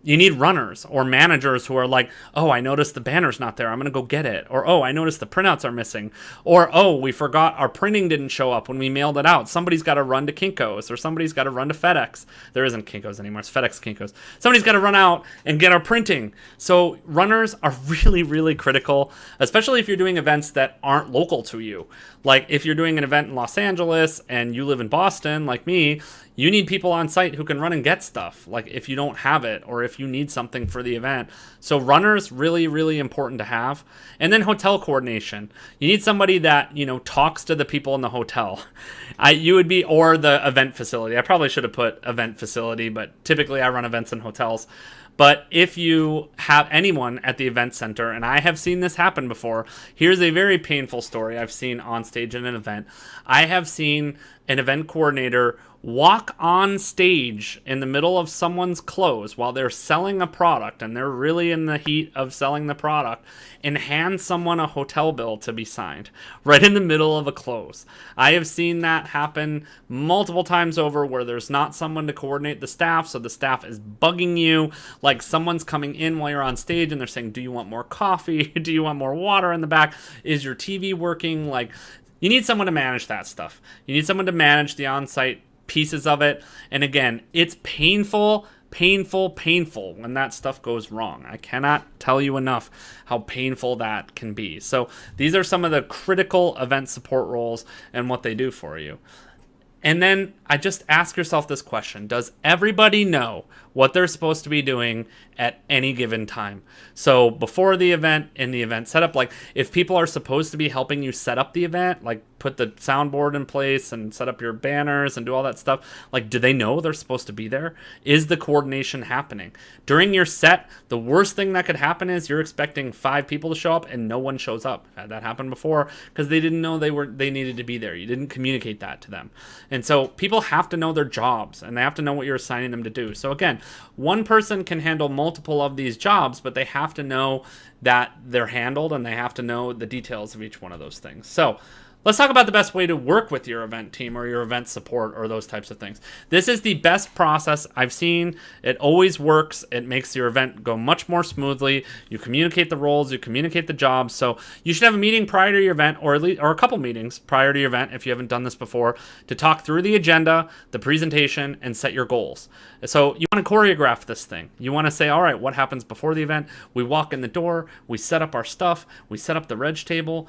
You need runners or managers who are like, oh, I noticed the banner's not there. I'm going to go get it. Or, oh, I noticed the printouts are missing. Or, oh, we forgot our printing didn't show up when we mailed it out. Somebody's got to run to Kinko's, or somebody's got to run to FedEx. There isn't Kinko's anymore. It's FedEx Kinko's. Somebody's got to run out and get our printing. So runners are really, really critical, especially if you're doing events that aren't local to you. Like if you're doing an event in Los Angeles and you live in Boston, like me, you need people on site who can run and get stuff, like if you don't have it or if you need something for the event. So runners, really, really important to have. And then hotel coordination. You need somebody that, talks to the people in the hotel. Or the event facility. I probably should have put event facility, but typically I run events in hotels. But if you have anyone at the event center, and I have seen this happen before, here's a very painful story I've seen on stage in an event. I have seen an event coordinator walk on stage in the middle of someone's close while they're selling a product, and they're really in the heat of selling the product, and hand someone a hotel bill to be signed right in the middle of a close. I have seen that happen multiple times over where there's not someone to coordinate the staff, so the staff is bugging you, like someone's coming in while you're on stage and they're saying, do you want more coffee? Do you want more water in the back? Is your TV working? Like, you need someone to manage that stuff. You need someone to manage the on-site pieces of it. And again, it's painful when that stuff goes wrong. I cannot tell you enough how painful that can be. So these are some of the critical event support roles and what they do for you. And then I just ask yourself this question: does everybody know what they're supposed to be doing at any given time? So before the event, in the event setup, like if people are supposed to be helping you set up the event, like put the soundboard in place and set up your banners and do all that stuff, like do they know they're supposed to be there? Is the coordination happening? During your set, the worst thing that could happen is you're expecting 5 people to show up and no one shows up. I've had that happen before because they didn't know they needed to be there. You didn't communicate that to them. And so people have to know their jobs and they have to know what you're assigning them to do. So again, one person can handle multiple of these jobs, but they have to know that they're handled and they have to know the details of each one of those things. So let's talk about the best way to work with your event team or your event support or those types of things. This is the best process I've seen. It always works. It makes your event go much more smoothly. You communicate the roles, you communicate the jobs. So you should have a meeting prior to your event, or a couple meetings prior to your event if you haven't done this before, to talk through the agenda, the presentation, and set your goals. So you want to choreograph this thing. You want to say, all right, what happens before the event? We walk in the door, we set up our stuff, we set up the reg table.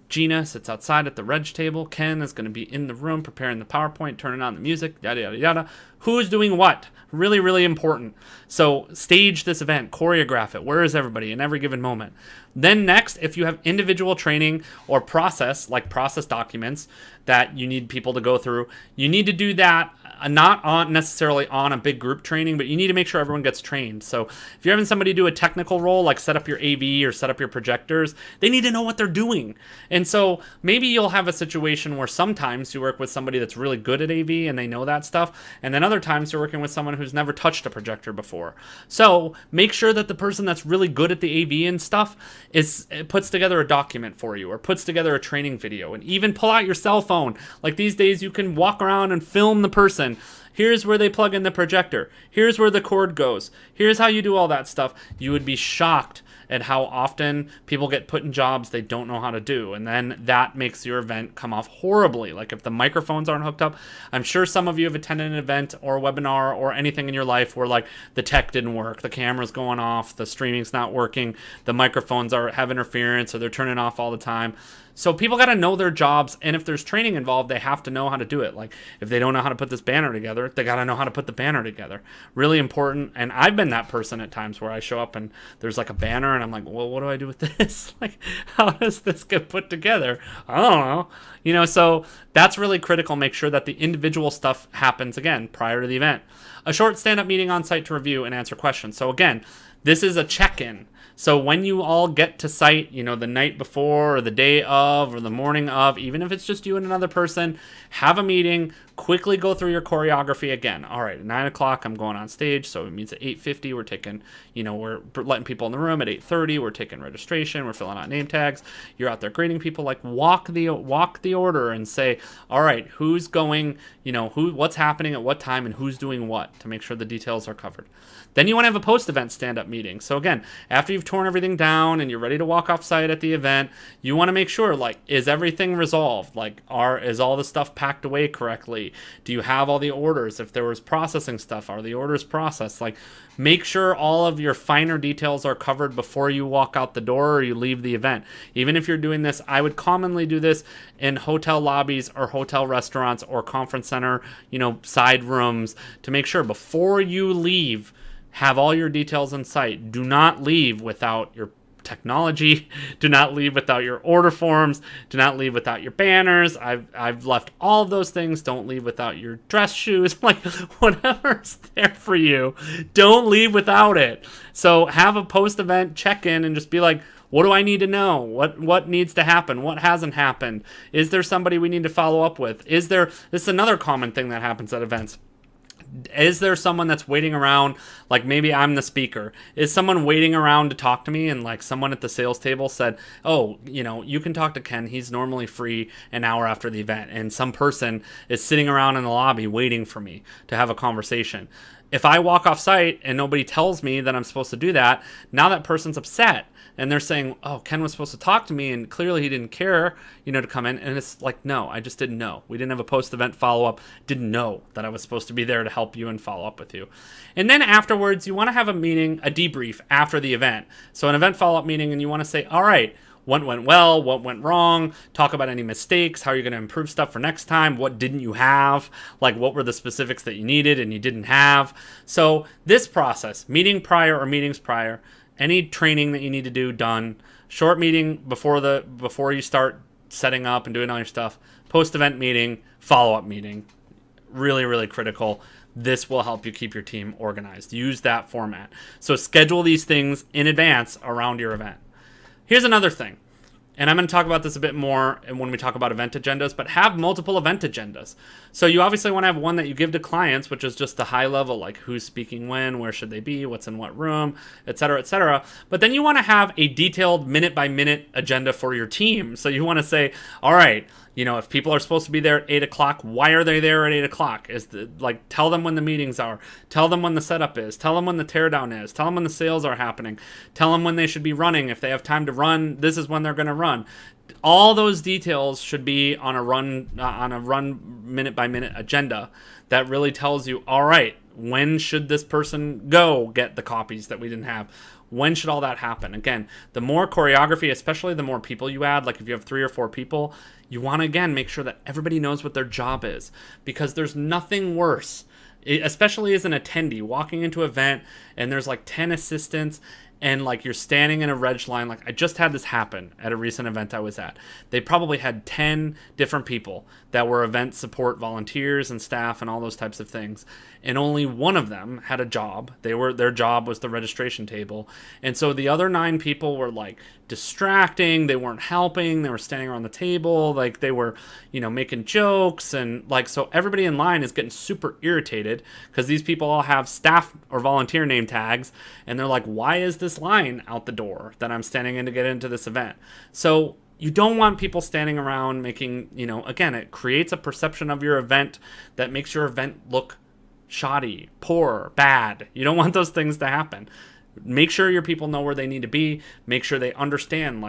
Gina sits outside at the reg table. Ken is going to be in the room preparing the PowerPoint, turning on the music, yada, yada, yada. Who's doing what? Really, really important. So stage this event, choreograph it. Where is everybody in every given moment? Then next, if you have individual training or process, like process documents that you need people to go through, you need to do that not necessarily on a big group training, but you need to make sure everyone gets trained. So if you're having somebody do a technical role, like set up your AV or set up your projectors, they need to know what they're doing. And so maybe you'll have a situation where sometimes you work with somebody that's really good at AV and they know that stuff, and then other times you're working with someone who's never touched a projector before. So make sure that the person that's really good at the AV and stuff puts together a document for you or puts together a training video, and even pull out your cell phone. Like these days you can walk around and film the person. Here's where they plug in the projector. Here's where the cord goes. Here's how you do all that stuff. You would be shocked at how often people get put in jobs they don't know how to do. And then that makes your event come off horribly. Like if the microphones aren't hooked up, I'm sure some of you have attended an event or a webinar or anything in your life where like the tech didn't work, the camera's going off, the streaming's not working, the microphones have interference or they're turning off all the time. So people got to know their jobs, and if there's training involved, they have to know how to do it. Like if they don't know how to put this banner together, they got to know how to put the banner together. Really important. And I've been that person at times where I show up and there's like a banner and I'm like, well, what do I do with this? Like, how does this get put together? I don't know. So that's really critical. Make sure that the individual stuff happens again prior to the event. A short stand-up meeting on site to review and answer questions. So again, This is a check-in. So when you all get to site, the night before or the day of or the morning of, even if it's just you and another person, have a meeting, quickly go through your choreography again. All right, at 9 o'clock, I'm going on stage. So it means at 8:50, we're taking, we're letting people in the room. At 8:30, we're taking registration. We're filling out name tags. You're out there greeting people. Like walk the order and say, all right, who's going, what's happening at what time and who's doing what to make sure the details are covered. Then you want to have a post-event stand-up meeting. So again, after you've torn everything down and you're ready to walk off site at the event, you want to make sure, is everything resolved? Is all the stuff packed away correctly? Do you have all the orders? If there was processing stuff, are the orders processed? Make sure all of your finer details are covered before you walk out the door or you leave the event. Even if you're doing this, I would commonly do this in hotel lobbies or hotel restaurants or conference center, side rooms, to make sure before you leave, have all your details in sight. Do not leave without your technology. Do not leave without your order forms. Do not leave without your banners. I've left all of those things. Don't leave without your dress shoes. Whatever's there for you, don't leave without it. So have a post-event check-in and just be like, what do I need to know? What needs to happen? What hasn't happened? Is there somebody we need to follow up with? This is another common thing that happens at events. Is there someone that's waiting around? Maybe I'm the speaker. Is someone waiting around to talk to me? And someone at the sales table said, oh, you can talk to Ken. He's normally free an hour after the event. And some person is sitting around in the lobby waiting for me to have a conversation. If I walk off site and nobody tells me that I'm supposed to do that, now that person's upset. And they're saying, oh, Ken was supposed to talk to me and clearly he didn't care, to come in. And it's no, I just didn't know. We didn't have a post-event follow-up. Didn't know that I was supposed to be there to help you and follow up with you. And then afterwards, you want to have a meeting, a debrief after the event. So an event follow-up meeting, and you want to say, all right, what went well, what went wrong, talk about any mistakes, how you're going to improve stuff for next time, what didn't you have, what were the specifics that you needed and you didn't have. So this process, meeting prior or meetings prior, any training that you need to do, done. Short meeting before you start setting up and doing all your stuff. Post-event meeting, follow-up meeting. Really, really critical. This will help you keep your team organized. Use that format. So schedule these things in advance around your event. Here's another thing, and I'm going to talk about this a bit more when we talk about event agendas, but have multiple event agendas. So you obviously want to have one that you give to clients, which is just the high level, who's speaking when, where should they be, what's in what room, et cetera, et cetera. But then you want to have a detailed minute-by-minute agenda for your team. So you want to say, all right, if people are supposed to be there at 8 o'clock, why are they there at 8 o'clock? Tell them when the meetings are. Tell them when the setup is. Tell them when the teardown is. Tell them when the sales are happening. Tell them when they should be running. If they have time to run, this is when they're going to run. All those details should be on a run minute-by-minute agenda that really tells you, all right, when should this person go get the copies that we didn't have? When should all that happen? Again, the more choreography, especially the more people you add, if you have 3 or 4 people, you want to, again, make sure that everybody knows what their job is, because there's nothing worse, especially as an attendee, walking into an event and there's 10 assistants and you're standing in a reg line. I just had this happen at a recent event I was at. They probably had 10 different people that were event support volunteers and staff and all those types of things, and only one of them had a job. Their job was the registration table, and so the other 9 people were distracting. They weren't helping. They were standing around the table, they were making jokes, and so everybody in line is getting super irritated because these people all have staff or volunteer name tags, and they're why is this line out the door that I'm standing in to get into this event? So you don't want people standing around making, again, it creates a perception of your event that makes your event look shoddy, poor, bad. You don't want those things to happen. Make sure your people know where they need to be. Make sure they understand,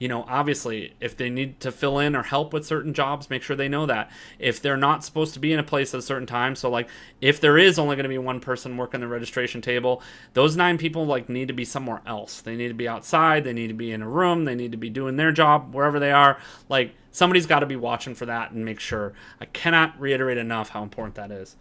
obviously, if they need to fill in or help with certain jobs, make sure they know that. If they're not supposed to be in a place at a certain time, so if there is only going to be one person working the registration table, those 9 people need to be somewhere else. They need to be outside. They need to be in a room. They need to be doing their job wherever they are. Somebody's got to be watching for that and make sure. I cannot reiterate enough how important that is.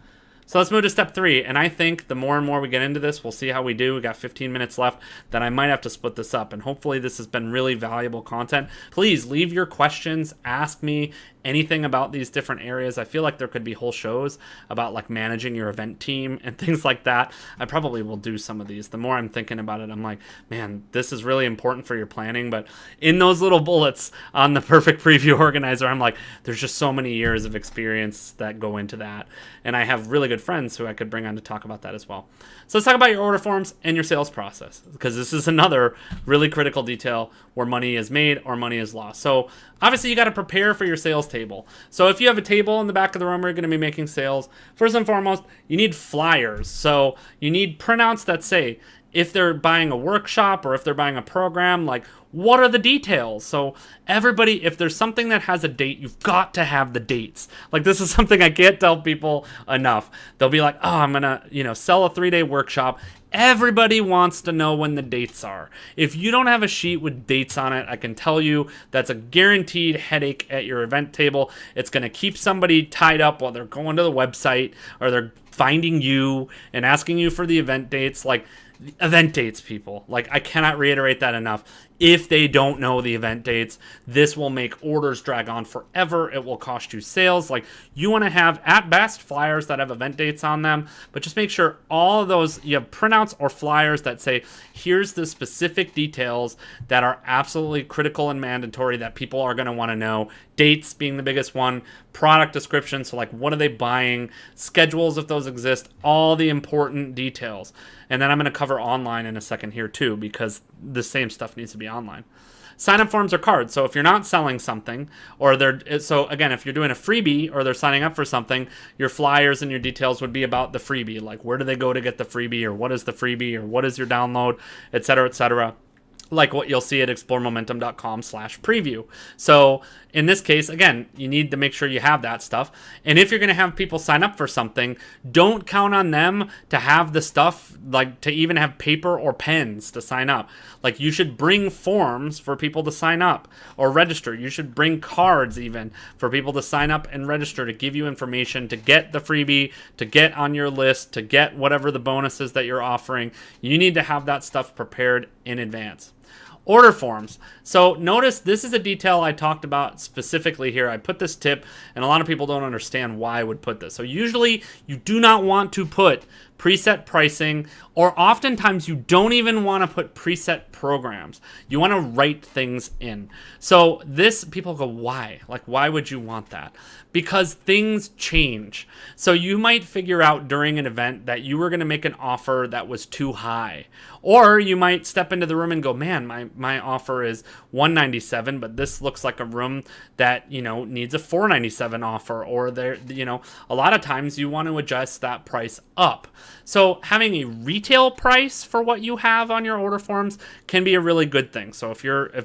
So let's move to step 3, and I think the more and more we get into this, we'll see how we do. We got 15 minutes left, then I might have to split this up, and hopefully this has been really valuable content. Please leave your questions, ask me anything about these different areas. I feel like there could be whole shows about like managing your event team and things like that. I probably will do some of these. The more I'm thinking about it, I'm like, man, this is really important for your planning. But in those little bullets on the perfect preview organizer, I'm like, there's just so many years of experience that go into that. And I have really good friends who I could bring on to talk about that as well. So let's talk about your order forms and your sales process, because this is another really critical detail where money is made or money is lost. So obviously you got to prepare for your sales table. So if you have a table in the back of the room where you're going to be making sales, first and foremost, you need flyers. So you need printouts that say, if they're buying a workshop or if they're buying a program, like what are the details? So everybody, if there's something that has a date, you've got to have the dates. Like this is something I can't tell people enough. They'll be like, oh, I'm going to, sell a 3-day workshop. Everybody wants to know when the dates are. If you don't have a sheet with dates on it, I can tell you that's a guaranteed headache at your event table. It's going to keep somebody tied up while they're going to the website or they're finding you and asking you for the event dates. Like event dates, people. Like I cannot reiterate that enough. If they don't know the event dates, this will make orders drag on forever. It will cost you sales. Like you want to have at best flyers that have event dates on them, but just make sure all of those, you have printouts or flyers that say, here's the specific details that are absolutely critical and mandatory that people are going to want to know. Dates being the biggest one, product description. So like, what are they buying? Schedules, if those exist, all the important details. And then I'm going to cover online in a second here too, because the same stuff needs to be online. Sign-up forms or cards. So if you're not selling something, or so again, if you're doing a freebie or they're signing up for something, your flyers and your details would be about the freebie. Like where do they go to get the freebie, or what is the freebie, or what is your download, et cetera, et cetera. Like what you'll see at exploremomentum.com/preview. So in this case, again, you need to make sure you have that stuff. And if you're going to have people sign up for something, don't count on them to have the stuff, like to even have paper or pens to sign up. Like you should bring forms for people to sign up or register. You should bring cards even for people to sign up and register, to give you information, to get the freebie, to get on your list, to get whatever the bonuses that you're offering. You need to have that stuff prepared in advance. Order forms. So notice this is a detail I talked about specifically here. I put this tip, and a lot of people don't understand why I would put this. So usually you do not want to put preset pricing, or oftentimes you don't even want to put preset programs. You want to write things in. So this, people go, why? Like, why would you want that? Because things change. So you might figure out during an event that you were going to make an offer that was too high. Or you might step into the room and go, man, my offer is $197, but this looks like a room that, needs a $497 offer. Or there, a lot of times you want to adjust that price up. So having a retail price for what you have on your order forms can be a really good thing. So if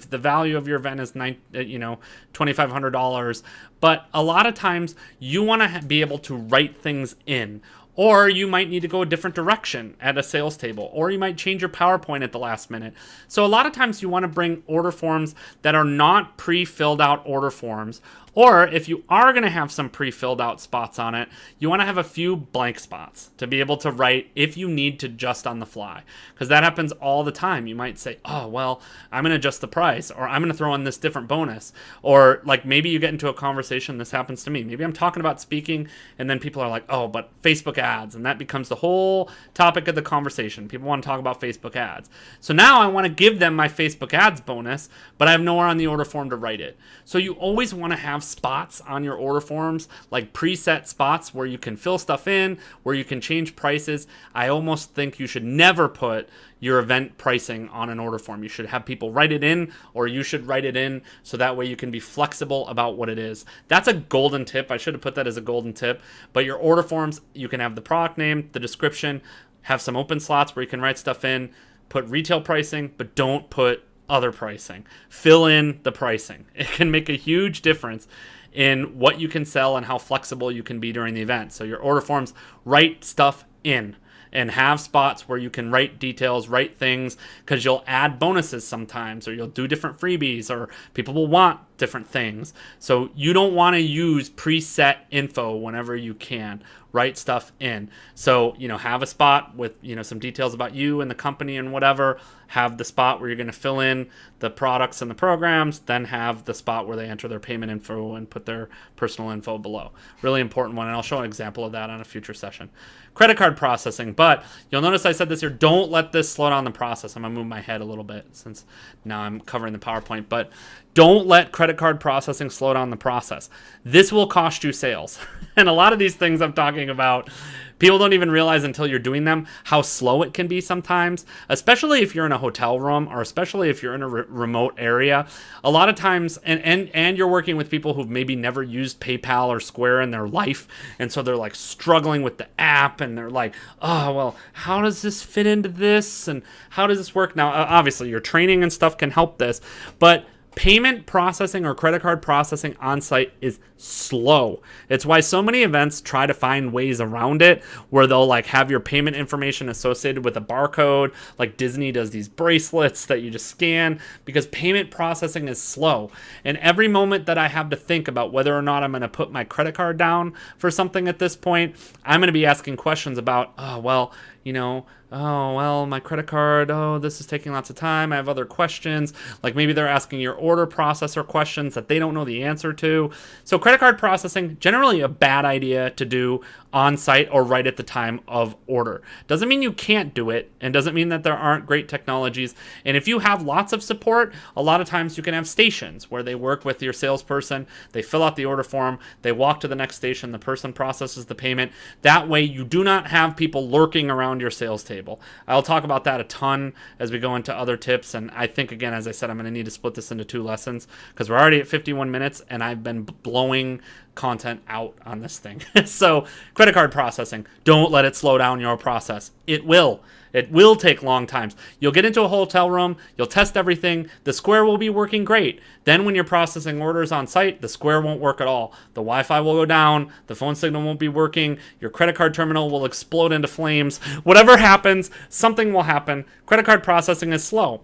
the value of your event is $2,500, but a lot of times you want to be able to write things in. Or you might need to go a different direction at a sales table, or you might change your PowerPoint at the last minute. So a lot of times you want to bring order forms that are not pre-filled out order forms. Or if you are going to have some pre-filled out spots on it, you want to have a few blank spots to be able to write if you need to adjust on the fly. Because that happens all the time. You might say, oh, well, I'm going to adjust the price, or I'm going to throw in this different bonus. Or like maybe you get into a conversation, this happens to me. Maybe I'm talking about speaking, and then people are like, oh, but Facebook ads. And that becomes the whole topic of the conversation. People want to talk about Facebook ads. So now I want to give them my Facebook ads bonus, but I have nowhere on the order form to write it. So you always want to have spots on your order forms, like preset spots where you can fill stuff in, where you can change prices. I almost think you should never put your event pricing on an order form. You should have people write it in, or you should write it in, so that way you can be flexible about what it is. That's a golden tip. I should have put that as a golden tip. But your order forms, you can have the product name, the description, have some open slots where you can write stuff in, put retail pricing, but don't put other pricing. Fill in the pricing. It can make a huge difference in what you can sell and how flexible you can be during the event. So your order forms, write stuff in, and have spots where you can write details, write things, because you'll add bonuses sometimes, or you'll do different freebies, or people will want different things. So you don't want to use preset info whenever you can. write stuff in. So, have a spot with, some details about you and the company and whatever. Have the spot where you're going to fill in the products and the programs, then have the spot where they enter their payment info and put their personal info below. Really important one, and I'll show an example of that on a future session. Credit card processing, but you'll notice I said this here, don't let this slow down the process. I'm going to move my head a little bit since now I'm covering the PowerPoint, but don't let credit card processing slow down the process. This will cost you sales. And a lot of these things I'm talking about, people don't even realize until you're doing them how slow it can be sometimes, especially if you're in a hotel room or especially if you're in a remote area. A lot of times, and you're working with people who've maybe never used PayPal or Square in their life, and so they're like struggling with the app, and they're like, oh, well, how does this fit into this, and how does this work? Now, obviously, your training and stuff can help this, but payment processing or credit card processing on site is slow. It's why so many events try to find ways around it, where they'll like have your payment information associated with a barcode, like Disney does these bracelets that you just scan, because payment processing is slow. And every moment that I have to think about whether or not I'm going to put my credit card down for something at this point, I'm going to be asking questions about, my credit card, this is taking lots of time. I have other questions. Like maybe they're asking your order processor questions that they don't know the answer to. So credit card processing, generally a bad idea to do on site or right at the time of order. Doesn't mean you can't do it, and doesn't mean that there aren't great technologies. And if you have lots of support, a lot of times you can have stations where they work with your salesperson, they fill out the order form, they walk to the next station, the person processes the payment. That way you do not have people lurking around your sales table. I'll talk about that a ton as we go into other tips, and I think, again, as I said, I'm going to need to split this into 2 lessons because we're already at 51 minutes and I've been blowing content out on this thing. So credit card processing, don't let it slow down your process. It will take long times. You'll get into a hotel room, you'll test everything, the Square will be working great. Then when you're processing orders on site, the Square won't work at all. The Wi-Fi will go down, the phone signal won't be working, your credit card terminal will explode into flames. Whatever happens, something will happen. Credit card processing is slow.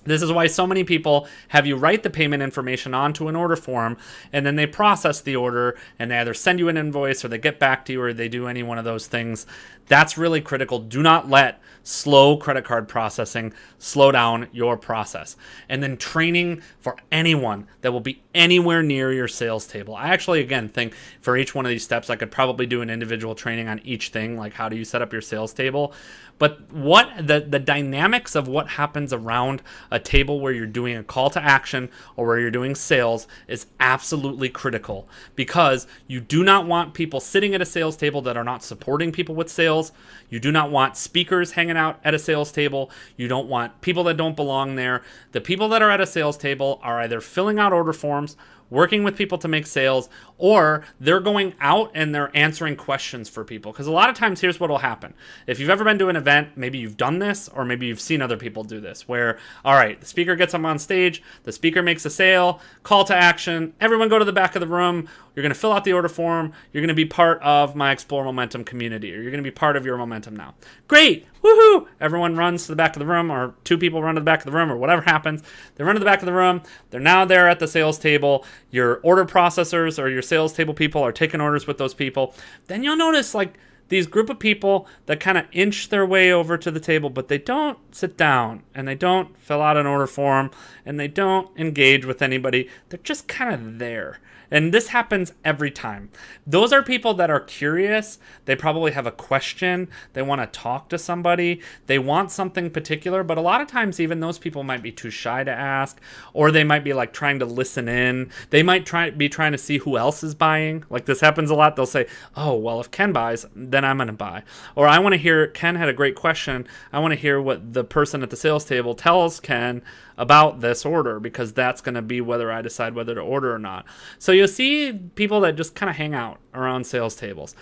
This is why so many people have you write the payment information onto an order form, and then they process the order, and they either send you an invoice or they get back to you or they do any one of those things. That's really critical. Do not let slow credit card processing slow down your process. And then training for anyone that will be anywhere near your sales table. I actually, again, think for each one of these steps, I could probably do an individual training on each thing, like how do you set up your sales table. But what the dynamics of what happens around a table where you're doing a call to action or where you're doing sales is absolutely critical, because you do not want people sitting at a sales table that are not supporting people with sales. You do not want speakers hanging out at a sales table. You don't want people that don't belong there. The people that are at a sales table are either filling out order forms, working with people to make sales, or they're going out and they're answering questions for people. Because a lot of times, here's what will happen. If you've ever been to an event, maybe you've done this, or maybe you've seen other people do this, where, all right, the speaker gets up on stage, the speaker makes a sale, call to action, everyone go to the back of the room, you're going to fill out the order form, you're going to be part of my Explore Momentum community, or you're going to be part of your momentum now. Great, woohoo! Everyone runs to the back of the room, or 2 people run to the back of the room, or whatever happens. They run to the back of the room, they're now there at the sales table, your order processors or your sales table people are taking orders with those people. Then you'll notice like these group of people that kind of inch their way over to the table, but they don't sit down and they don't fill out an order form and they don't engage with anybody. They're just kind of there. And this happens every time. Those are people that are curious. They probably have a question. They want to talk to somebody. They want something particular, but a lot of times even those people might be too shy to ask, or they might be like trying to listen in. They might be trying to see who else is buying. Like this happens a lot. They'll say, oh, well, if Ken buys, then I'm going to buy. Or I want to hear, Ken had a great question. I want to hear what the person at the sales table tells Ken about this order, because that's going to be whether I decide whether to order or not. So you'll see people that just kind of hang out around sales tables.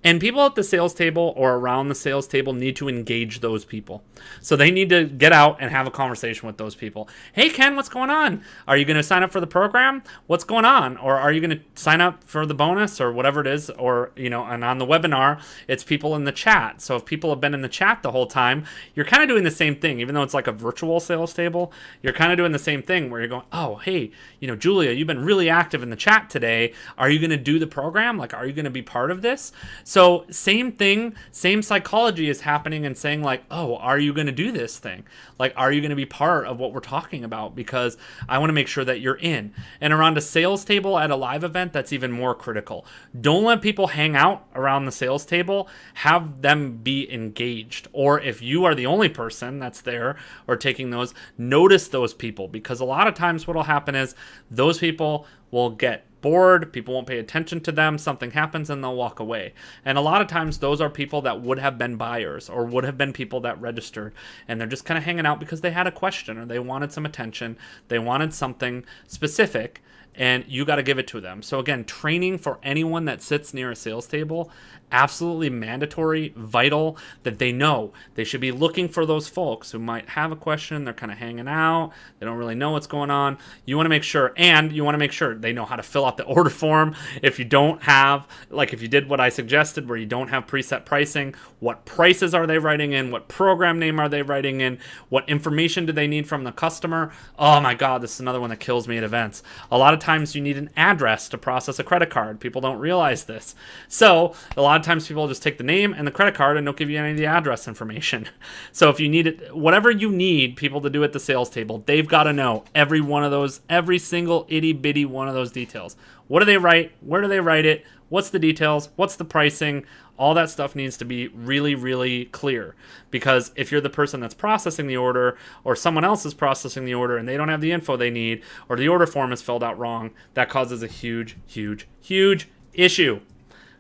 And people at the sales table or around the sales table need to engage those people. So they need to get out and have a conversation with those people. Hey, Ken, what's going on? Are you going to sign up for the program? What's going on? Or are you going to sign up for the bonus or whatever it is? Or, and on the webinar, it's people in the chat. So if people have been in the chat the whole time, you're kind of doing the same thing. Even though it's like a virtual sales table, you're kind of doing the same thing where you're going, oh, hey, Julia, you've been really active in the chat today. Are you going to do the program? Like, are you going to be part of this? So same thing, same psychology is happening and saying like, oh, are you going to do this thing? Like, are you going to be part of what we're talking about? Because I want to make sure that you're in. And around a sales table at a live event, that's even more critical. Don't let people hang out around the sales table. Have them be engaged. Or if you are the only person that's there or taking those, notice those people, because a lot of times what will happen is those people will get bored, people won't pay attention to them, something happens and they'll walk away. And a lot of times those are people that would have been buyers or would have been people that registered, and they're just kind of hanging out because they had a question or they wanted some attention, they wanted something specific, and you got to give it to them. So again, training for anyone that sits near a sales table, absolutely mandatory, vital, that they know they should be looking for those folks who might have a question, they're kind of hanging out, they don't really know what's going on. You want to make sure, and you want to make sure they know how to fill out the order form. If you don't have, like if you did what I suggested where you don't have preset pricing, what prices are they writing in, what program name are they writing in, what information do they need from the customer? Oh my God, this is another one that kills me at events. A lot of times you need an address to process a credit card. People don't realize this. So a lot of times people just take the name and the credit card and don't give you any of the address information. So if you need it, whatever you need people to do at the sales table, they've got to know every one of those, every single itty bitty one of those details. What do they write? Where do they write it? What's the details? What's the pricing? All that stuff needs to be really, really clear, because if you're the person that's processing the order or someone else is processing the order and they don't have the info they need, or the order form is filled out wrong, that causes a huge, huge, huge issue.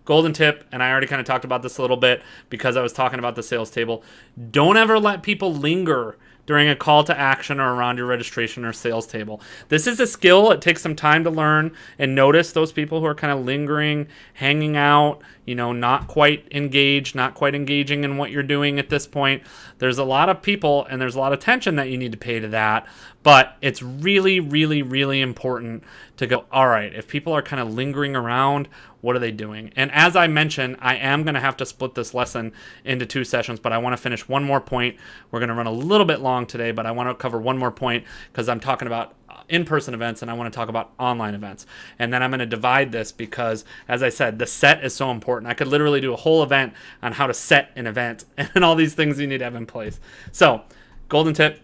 Golden tip, and I already kind of talked about this a little bit because I was talking about the sales table. Don't ever let people linger during a call to action or around your registration or sales table. This is a skill. It takes some time to learn, and notice those people who are kind of lingering, hanging out, not quite engaged, not quite engaging in what you're doing at this point. There's a lot of people and there's a lot of attention that you need to pay to that, but it's really, really, really important to go, all right, if people are kind of lingering around, what are they doing? And as I mentioned, I am going to have to split this lesson into 2 sessions, but I want to finish one more point. We're going to run a little bit long today, but I want to cover one more point because I'm talking about in-person events and I want to talk about online events. And then I'm going to divide this because, as I said, the set is so important. I could literally do a whole event on how to set an event and all these things you need to have in place. So, golden tip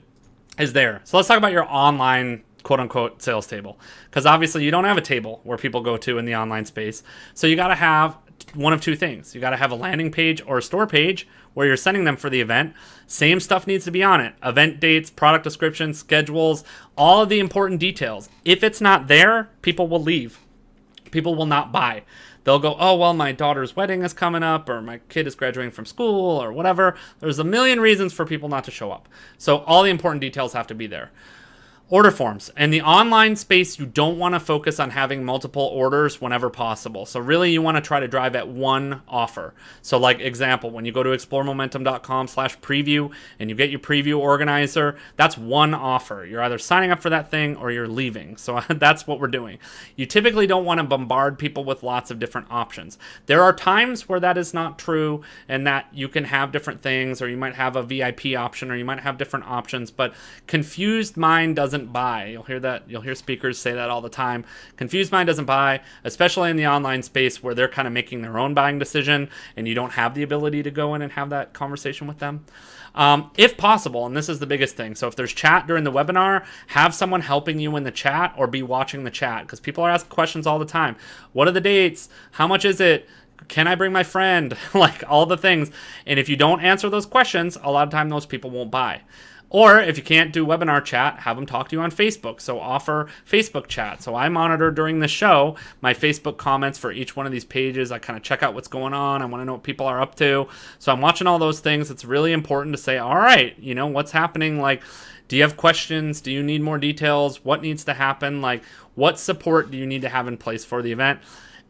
is there. So let's talk about your online quote-unquote sales table, because obviously you don't have a table where people go to in the online space. So you got to have one of two things. You got to have a landing page or a store page where you're sending them for the event. Same stuff needs to be on it. Event dates, product descriptions, schedules, all of the important details. If it's not there, people will leave. People will not buy. They'll go, oh, well, my daughter's wedding is coming up, or my kid is graduating from school, or whatever. There's a million reasons for people not to show up. So all the important details have to be there. Order forms. In the online space, you don't want to focus on having multiple orders whenever possible. So really, you want to try to drive at one offer. So like example, when you go to exploremomentum.com/preview and you get your preview organizer, that's one offer. You're either signing up for that thing or you're leaving. So that's what we're doing. You typically don't want to bombard people with lots of different options. There are times where that is not true and that you can have different things, or you might have a VIP option, or you might have different options, but confused mind doesn't buy. You'll hear speakers say that all the time. Confused mind doesn't buy, especially in the online space where they're kind of making their own buying decision and you don't have the ability to go in and have that conversation with them. If possible, and this is the biggest thing, so if there's chat during the webinar, have someone helping you in the chat or be watching the chat, because people are asking questions all the time. What are the dates? How much is it? Can I bring my friend? Like all the things. And if you don't answer those questions, a lot of time those people won't buy. Or if you can't do webinar chat, have them talk to you on Facebook. So offer Facebook chat. So I monitor during the show my Facebook comments for each one of these pages. I kind of check out what's going on. I want to know what people are up to. So I'm watching all those things. It's really important to say, all right, what's happening? Like, do you have questions? Do you need more details? What needs to happen? Like, what support do you need to have in place for the event?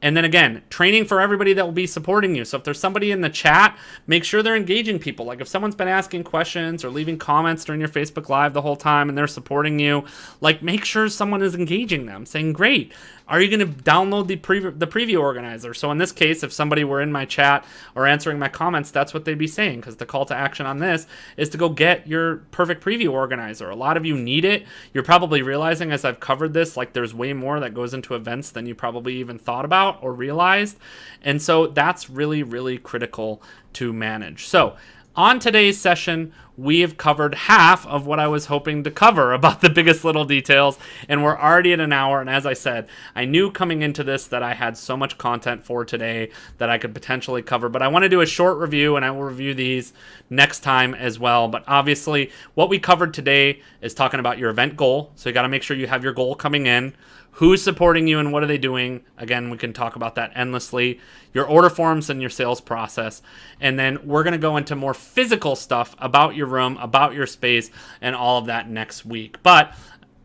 And then again, training for everybody that will be supporting you. So if there's somebody in the chat, make sure they're engaging people. Like if someone's been asking questions or leaving comments during your Facebook Live the whole time and they're supporting you, like make sure someone is engaging them, saying, great, are you going to download the preview organizer? So in this case, if somebody were in my chat or answering my comments, that's what they'd be saying, because the call to action on this is to go get your perfect preview organizer. A lot of you need it. You're probably realizing as I've covered this, like there's way more that goes into events than you probably even thought about or realized. And so that's really, really critical to manage. So on today's session, we have covered half of what I was hoping to cover about the biggest little details, and we're already at an hour. And as I said, I knew coming into this that I had so much content for today that I could potentially cover, but I want to do a short review, and I will review these next time as well. But obviously, what we covered today is talking about your event goal. So you got to make sure you have your goal coming in. Who's supporting you and what are they doing? Again, we can talk about that endlessly. Your order forms and your sales process. And then we're going to go into more physical stuff about your room, about your space, and all of that next week. But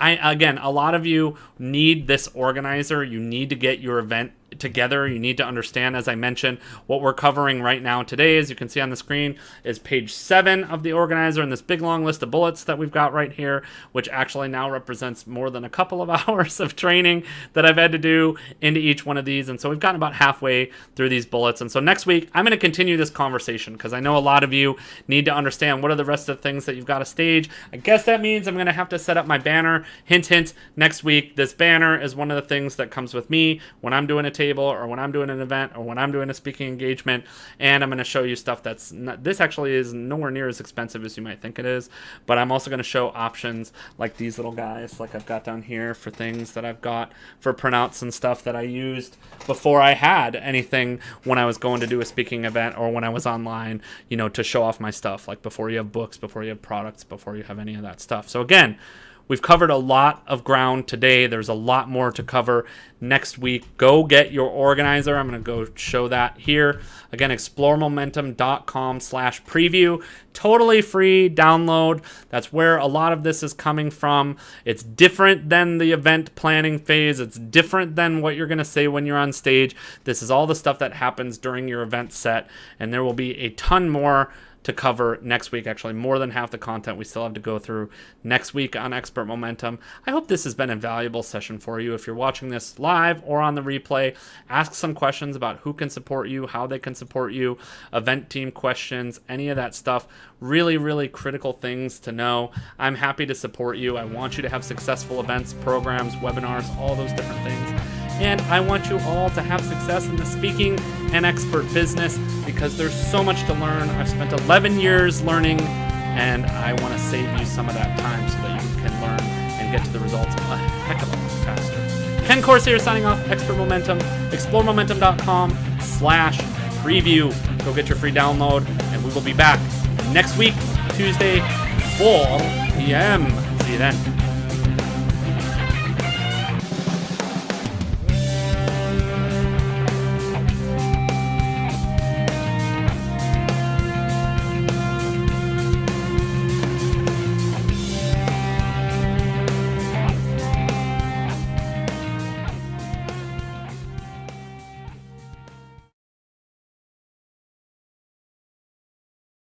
again, a lot of you need this organizer. You need to get your event together. You need to understand, as I mentioned, what we're covering right now today, as you can see on the screen, is page 7 of the organizer and this big long list of bullets that we've got right here, which actually now represents more than a couple of hours of training that I've had to do into each one of these. And so we've gotten about halfway through these bullets. And so next week, I'm going to continue this conversation because I know a lot of you need to understand what are the rest of the things that you've got to stage. I guess that means I'm going to have to set up my banner. Hint, hint, next week, this banner is one of the things that comes with me when I'm doing a table or when I'm doing an event or when I'm doing a speaking engagement, and I'm going to show you stuff that's not, this actually is nowhere near as expensive as you might think it is, but I'm also going to show options like these little guys like I've got down here for things that I've got for printouts and stuff that I used before I had anything when I was going to do a speaking event or when I was online, you know, to show off my stuff, like before you have books, before you have products, before you have any of that stuff. So again, we've covered a lot of ground today. There's a lot more to cover next week. Go get your organizer. I'm going to go show that here. Again, exploremomentum.com/preview. Totally free download. That's where a lot of this is coming from. It's different than the event planning phase. It's different than what you're going to say when you're on stage. This is all the stuff that happens during your event set, and there will be a ton more to cover next week. Actually, more than half the content we still have to go through next week on Expert Momentum. I hope this has been a valuable session for you. If you're watching this live or on the replay, ask some questions about who can support you, how they can support you, event team questions, any of that stuff. Really, really critical things to know. I'm happy to support you. I want you to have successful events, programs, webinars, all those different things. And I want you all to have success in the speaking and expert business because there's so much to learn. I've spent 11 years learning, and I want to save you some of that time so that you can learn and get to the results a heck of a lot faster. Ken Corsair signing off, Expert Momentum, exploremomentum.com/preview. Go get your free download, and we will be back next week, Tuesday, 4 p.m. See you then.